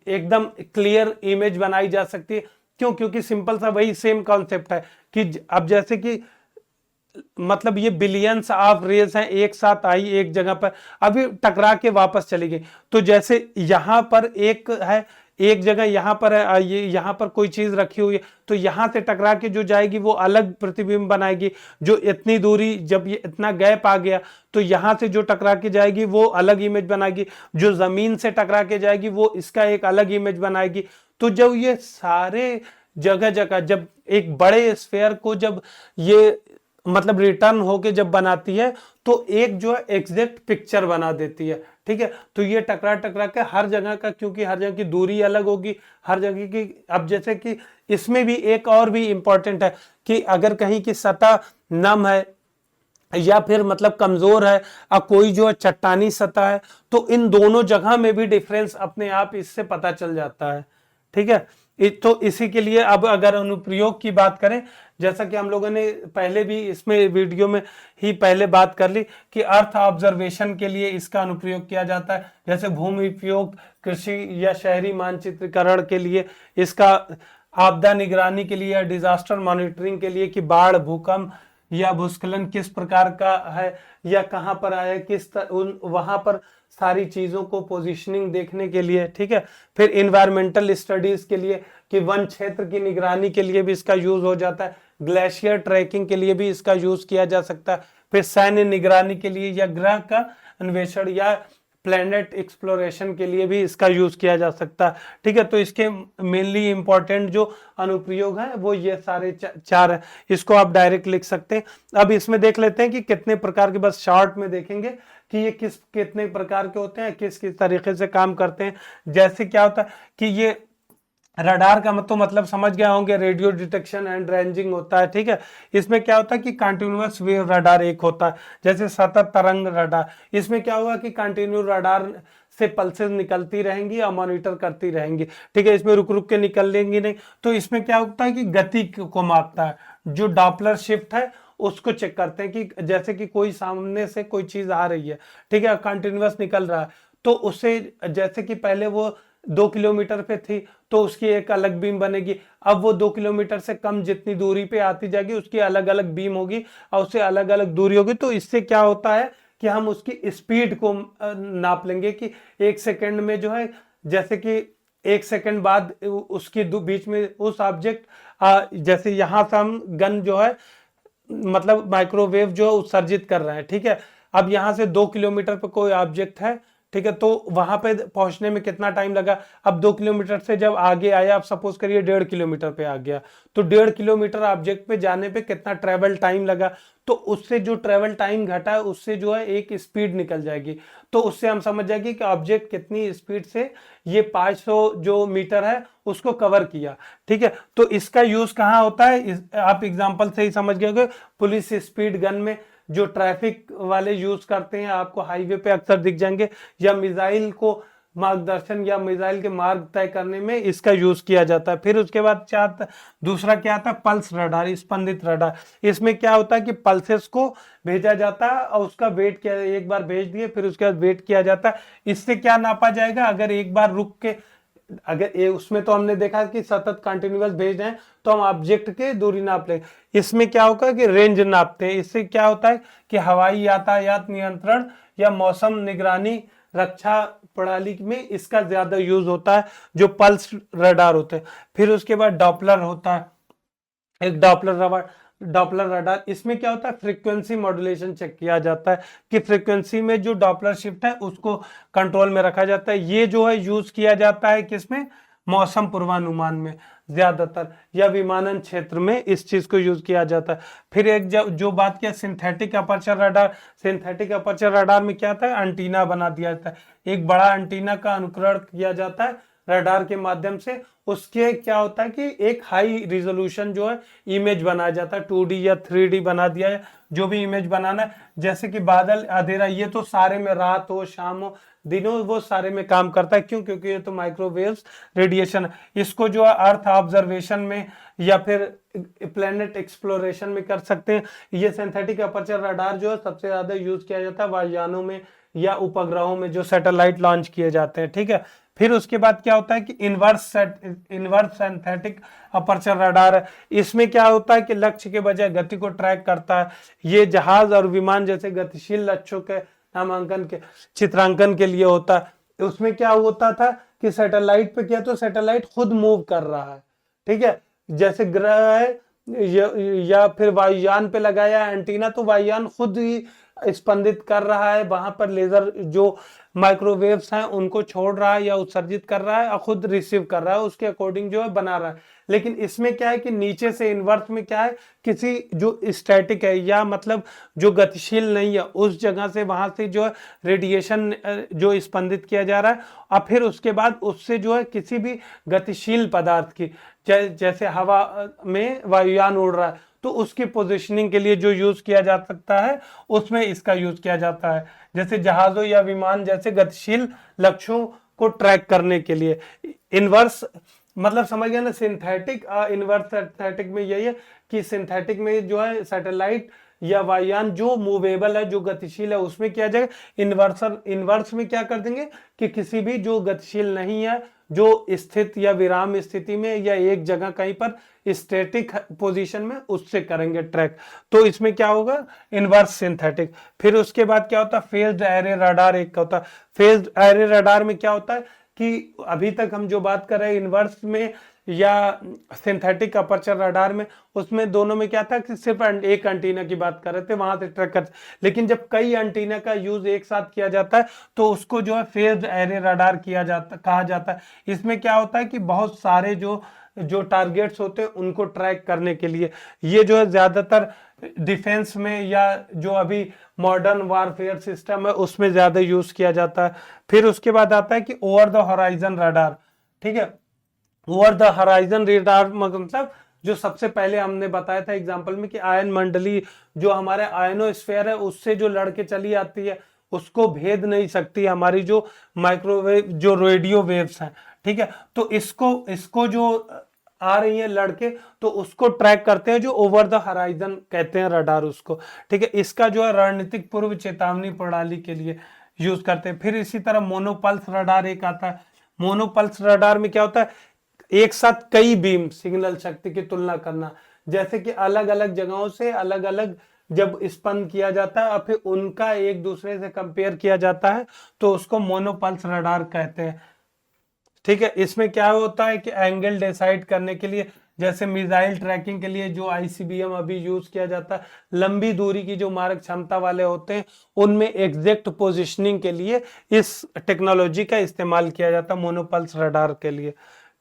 एकदम क्लियर इमेज बनाई जा सकती है। क्यों? क्योंकि सिंपल सा वही सेम कॉन्सेप्ट है कि अब जैसे कि मतलब ये बिलियंस ऑफ रेज हैं, एक साथ आई एक जगह पर, अभी टकरा के वापस चली गई। तो जैसे यहाँ पर एक है, एक जगह यहाँ पर है, ये यहाँ पर कोई चीज रखी हुई है, तो यहाँ से टकरा के जो जाएगी वो अलग प्रतिबिंब बनाएगी। जो इतनी दूरी, जब ये इतना गैप आ गया, तो यहाँ से जो टकरा के जाएगी वो अलग इमेज बनाएगी, जो जमीन से टकरा के जाएगी वो इसका एक अलग इमेज बनाएगी। तो जब ये सारे जगह जगह, जब एक बड़े स्फेयर को जब ये मतलब रिटर्न होके जब बनाती है, तो एक जो है एग्जैक्ट पिक्चर बना देती है। ठीक है, तो ये टकरा टकरा के हर जगह का, क्योंकि हर जगह की दूरी अलग होगी, हर जगह की, अब जैसे कि इसमें भी एक और भी इंपॉर्टेंट है कि अगर कहीं की सतह नम है या फिर मतलब कमजोर है, और कोई जो है चट्टानी सतह है, तो इन दोनों जगह में भी डिफरेंस अपने आप इससे पता चल जाता है। ठीक है, तो इसी के लिए अब अगर अनुप्रयोग की बात करें, जैसा कि हम लोगों ने पहले भी इसमें वीडियो में ही पहले बात कर ली कि अर्थ ऑब्जर्वेशन के लिए इसका अनुप्रयोग किया जाता है, जैसे भूमि उपयोग, कृषि या शहरी मानचित्रीकरण के लिए इसका, आपदा निगरानी के लिए या डिजास्टर मॉनिटरिंग के लिए कि बाढ़, भूकंप या भूस्खलन किस प्रकार का है या कहां पर आया, वहां पर सारी चीजों को पोजीशनिंग देखने के लिए। ठीक है, फिर इन्वायरमेंटल स्टडीज के लिए कि वन क्षेत्र की निगरानी के लिए भी इसका यूज हो जाता है, ग्लेशियर ट्रैकिंग के लिए भी इसका यूज किया जा सकता है, फिर सैन्य निगरानी के लिए या ग्रह का अन्वेषण या प्लैनेट एक्सप्लोरेशन के लिए भी इसका यूज किया जा सकता है। ठीक है, तो इसके मेनली इंपॉर्टेंट जो अनुप्रयोग है वो ये सारे चार है, इसको आप डायरेक्ट लिख सकते हैं। अब इसमें देख लेते हैं कि कितने प्रकार के, बस शॉर्ट में देखेंगे कि ये कितने प्रकार के होते हैं, किस किस तरीके से काम करते हैं। जैसे क्या होता है कि ये रडार का मतलब समझ गया होंगे, रेडियो डिटेक्शन एंड रेंजिंग होता है। ठीक है, इसमें क्या होता है कि कंटिन्यूअस वेव रडार एक होता है, जैसे सतत तरंग रडार। इसमें क्या होगा कि कंटिन्यू रडार से पल्सेस निकलती रहेंगी और मॉनिटर करती रहेंगी। ठीक है, इसमें रुक रुक के निकल लेंगी नहीं। तो इसमें क्या होता है कि गति को मापता है, जो डॉपलर शिफ्ट है उसको चेक करते हैं कि जैसे कि कोई सामने से कोई चीज आ रही है, ठीक है, कंटिन्यूअस निकल रहा है, तो उससे जैसे कि पहले वो 2 किलोमीटर पे थी तो उसकी एक अलग बीम बनेगी, अब वो 2 किलोमीटर से कम जितनी दूरी पे आती जाएगी उसकी अलग अलग बीम होगी और उससे अलग अलग दूरी होगी। तो इससे क्या होता है कि हम उसकी स्पीड को नाप लेंगे कि 1 सेकंड में जो है, जैसे कि 1 सेकंड बाद उसकी बीच में उस ऑब्जेक्ट, जैसे यहां से हम गन जो है मतलब माइक्रोवेव जो उत्सर्जित कर रहे हैं। ठीक है, अब यहां से 2 किलोमीटर पे कोई ऑब्जेक्ट है, ठीक है, तो वहां पे पहुंचने में कितना टाइम लगा। अब 2 किलोमीटर से जब आगे आया, आप सपोज करिए 1.5 किलोमीटर पे आ गया, तो 1.5 किलोमीटर ऑब्जेक्ट पे जाने पे कितना ट्रेवल टाइम लगा, तो उससे जो ट्रेवल टाइम घटा है उससे जो है एक स्पीड निकल जाएगी। तो उससे हम समझ जाएंगे कि ऑब्जेक्ट कितनी स्पीड से ये 500 जो मीटर है उसको कवर किया। ठीक है, तो इसका यूज कहाँ होता है, आप एग्जाम्पल से ही समझ गए होंगे, पुलिस स्पीड गन में जो ट्रैफिक वाले यूज करते हैं, आपको हाईवे पे अक्सर दिख जाएंगे, या मिसाइल को मार्गदर्शन या मिसाइल के मार्ग तय करने में इसका यूज किया जाता है। फिर उसके बाद दूसरा क्या आता है, पल्स रडार, स्पंदित रडार। इसमें क्या होता है कि पल्सेस को भेजा जाता है और उसका वेट किया, एक बार भेज दिए फिर उसके बाद वेट किया जाता है। इससे क्या नापा जाएगा, अगर एक बार रुक के, अगर उसमें तो हमने देखा कि सतत कंटिन्यूअस भेज रहे हैं तो हम ऑब्जेक्ट के दूरी नाप लेंगे। इसमें क्या होगा कि रेंज नापते हैं। इससे क्या होता है कि हवाई यातायात नियंत्रण या मौसम निगरानी रक्षा प्रणाली में इसका ज्यादा यूज होता है, जो पल्स रडार होते हैं। फिर उसके बाद डॉपलर होता है, एक डॉपलर रडार। इसमें क्या होता है, फ्रीक्वेंसी मॉड्यूलेशन चेक किया जाता है कि फ्रीक्वेंसी में जो डॉपलर शिफ्ट है उसको कंट्रोल में रखा जाता है। ये जो है यूज किया जाता है किसमें, मौसम पूर्वानुमान में ज्यादातर, या विमानन क्षेत्र में इस चीज को यूज किया जाता है। फिर एक जो बात किया synthetic aperture radar, synthetic aperture radar में क्या था, एंटीना बना दिया जाता है, एक बड़ा एंटीना का अनुकरण किया जाता है रडार के माध्यम से। उसके क्या होता है कि एक हाई रिजोल्यूशन जो है इमेज बनाया जाता है, 2D या 3D बना दिया है, जो भी इमेज बनाना है, जैसे कि बादल, अंधेरा, ये तो सारे में रात हो शाम हो दिनों वो सारे में काम करता है। क्यों, क्योंकि ये तो माइक्रोवेव्स रेडिएशन है। इसको जो है अर्थ ऑब्जर्वेशन में या फिर प्लेनेट एक्सप्लोरेशन में कर सकते हैं। ये सिंथेटिक अपर्चर रडार जो है सबसे ज्यादा यूज किया जाता है वायुयानों में या उपग्रहों में जो सैटेलाइट लॉन्च किए जाते हैं। ठीक है, फिर उसके बाद क्या होता है कि इनवर्स सिंथेटिक अपर्चर रडार है। इसमें क्या होता है कि लक्ष्य के बजाय गति को ट्रैक करता है। ये जहाज और विमान जैसे गतिशील लक्ष्यों के नामांकन के चित्रांकन के लिए होता है। उसमें क्या होता था कि सैटेलाइट पे किया तो सैटेलाइट खुद मूव कर रहा है, ठीक है। जैसे ग्रह है या फिर वायुयान पे लगाया एंटीना, तो वायुयान खुद ही स्पंदित कर रहा है, वहां पर लेजर जो माइक्रोवेव्स हैं उनको छोड़ रहा है या उत्सर्जित कर रहा है और खुद रिसीव कर रहा है, उसके अकॉर्डिंग जो है बना रहा है। लेकिन इसमें क्या है कि नीचे से इन्वर्स में क्या है, किसी जो स्टैटिक है या मतलब जो गतिशील नहीं है उस जगह से वहां से जो है रेडिएशन जो स्पंदित किया जा रहा है, और फिर उसके बाद उससे जो है किसी भी गतिशील पदार्थ की जैसे हवा में वायुयान उड़ रहा है तो उसकी पोजीशनिंग के लिए जो यूज किया जा सकता है उसमें इसका यूज किया जाता है। जैसे जहाजों या विमान जैसे गतिशील लक्ष्यों को ट्रैक करने के लिए। इनवर्स मतलब समझ गया ना, सिंथेटिक इनवर्स सिंथेटिक में यही है कि सिंथेटिक में जो है सैटेलाइट या वायुयान जो मूवेबल है, जो गतिशील है, उसमें किया जाएगा। इनवर्स में क्या कर देंगे कि किसी भी जो गतिशील नहीं है, जो स्थित या विराम स्थिति में या एक जगह कहीं पर स्टैटिक पोजीशन में, उससे करेंगे ट्रैक। तो इसमें क्या होगा, इनवर्स सिंथेटिक। फिर उसके बाद क्या होता है, फेज्ड एरे रडार एक का होता है। फेज्ड एरे रडार में क्या होता है कि अभी तक हम जो बात कर रहे हैं इनवर्स में या सिंथेटिक अपर्चर रडार में, उसमें दोनों में क्या था कि सिर्फ एक एंटीना की बात कर रहे थे, वहां से ट्रैक करते। लेकिन जब कई एंटीना का यूज एक साथ किया जाता है तो उसको जो है फेज्ड एरे रडार कहा जाता है। इसमें क्या होता है कि बहुत सारे जो टारगेट्स होते हैं उनको ट्रैक करने के लिए ये जो है ज्यादातर डिफेंस में या जो अभी मॉडर्न वारफेयर सिस्टम है उसमें ज्यादा यूज किया जाता है। फिर उसके बाद आता है कि ओवर द होराइजन रडार, ठीक है। ओवर द होराइजन रडार मतलब जो सबसे पहले हमने बताया था एग्जांपल में कि आयन मंडली जो हमारे आयनोस्फेयर है उससे जो लड़के चली आती है उसको भेद नहीं सकती हमारी जो माइक्रोवेव जो रेडियो वेव्स हैं, ठीक है। तो इसको जो आ रही है लड़के तो उसको ट्रैक करते हैं, जो ओवर द होराइजन कहते हैं रडार उसको, ठीक है। इसका जो है रणनीतिक पूर्व चेतावनी प्रणाली के लिए यूज करते हैं। फिर इसी तरह मोनोपल्स रडार एक आता है। मोनोपल्स रडार में क्या होता है, एक साथ कई बीम सिग्नल शक्ति की तुलना करना, जैसे कि अलग अलग जगहों से अलग अलग जब स्पंद किया जाता है और फिर उनका एक दूसरे से कंपेयर किया जाता है तो उसको मोनोपल्स रडार कहते हैं, ठीक है। इसमें क्या होता है कि एंगल डिसाइड करने के लिए, जैसे मिसाइल ट्रैकिंग के लिए जो आईसीबीएम अभी यूज किया जाता है, लंबी दूरी की जो मारक क्षमता वाले होते हैं उनमें एग्जैक्ट पोजीशनिंग के लिए इस टेक्नोलॉजी का इस्तेमाल किया जाता है मोनोपल्स रडार के लिए।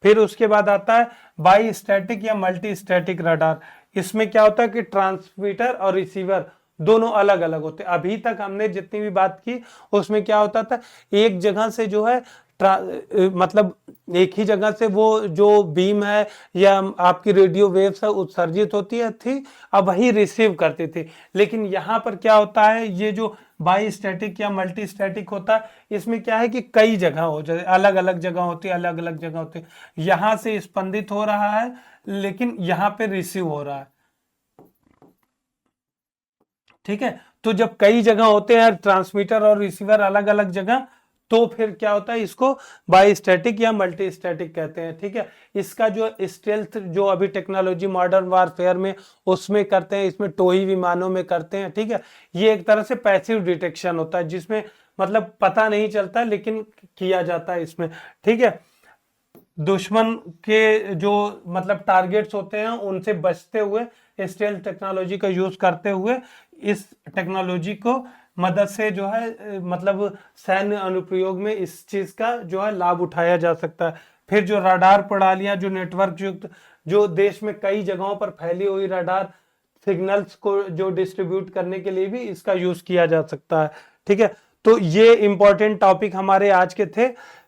फिर उसके बाद आता है बाई स्टैटिक या मल्टी स्टैटिक रडार। इसमें क्या होता है कि ट्रांसमीटर और रिसीवर दोनों अलग अलग होते हैं। अभी तक हमने जितनी भी बात की उसमें क्या होता था, एक जगह से जो है मतलब एक ही जगह से वो जो बीम है या आपकी रेडियो वेव्स है उत्सर्जित होती है थी, अब वही रिसीव करती थी। लेकिन यहाँ पर क्या होता है, ये जो बाई स्टैटिक या मल्टी स्टैटिक होता है, इसमें क्या है कि कई जगह हो जाए, अलग अलग जगह होती है, अलग अलग जगह होती है। यहाँ से स्पंदित हो रहा है लेकिन यहाँ पे रिसीव हो रहा है, ठीक है। तो जब कई जगह होते हैं ट्रांसमीटर और रिसीवर अलग अलग जगह, तो फिर क्या होता है, इसको बाई स्टैटिक या मल्टी स्टैटिक कहते हैं, ठीक है। इसका जो स्टेल्थ जो अभी टेक्नोलॉजी मॉडर्न वारफेयर में उसमें करते हैं, इसमें टोही विमानों में करते हैं, ठीक है। ये एक तरह से पैसिव डिटेक्शन होता है जिसमें मतलब पता नहीं चलता लेकिन किया जाता है इसमें, ठीक है। दुश्मन के जो मतलब टारगेट्स होते हैं उनसे बचते हुए स्टेल्थ टेक्नोलॉजी का यूज करते हुए इस टेक्नोलॉजी को मदद से जो है मतलब सैन्य अनुप्रयोग में इस चीज का जो है लाभ उठाया जा सकता है। फिर जो रडार प्रणालियां जो नेटवर्क युक्त जो देश में कई जगहों पर फैली हुई रडार सिग्नल्स को जो डिस्ट्रीब्यूट करने के लिए भी इसका यूज किया जा सकता है, ठीक है। तो ये इंपॉर्टेंट टॉपिक हमारे आज के थे,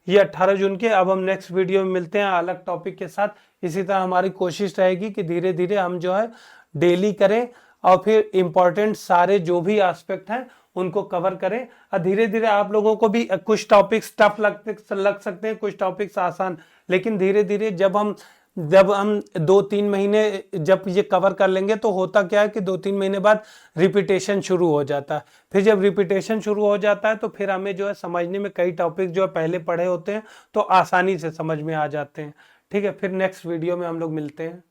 ये 18 जून के। अब हम नेक्स्ट वीडियो में मिलते हैं अलग टॉपिक के साथ। इसी तरह हमारी कोशिश रहेगी कि धीरे धीरे हम जो है डेली करें और फिर इंपॉर्टेंट सारे जो भी एस्पेक्ट हैं उनको कवर करें। और धीरे धीरे आप लोगों को भी कुछ टॉपिक्स टफ लग सकते हैं, कुछ टॉपिक्स आसान, लेकिन धीरे धीरे जब हम जब हम 2-3 महीने जब ये कवर कर लेंगे तो होता क्या है कि 2-3 महीने बाद रिपीटेशन शुरू हो जाता है। फिर जब रिपीटेशन शुरू हो जाता है तो फिर हमें जो है समझने में कई टॉपिक जो है पहले पढ़े होते हैं तो आसानी से समझ में आ जाते हैं। ठीक है, फिर नेक्स्ट वीडियो में हम लोग मिलते हैं।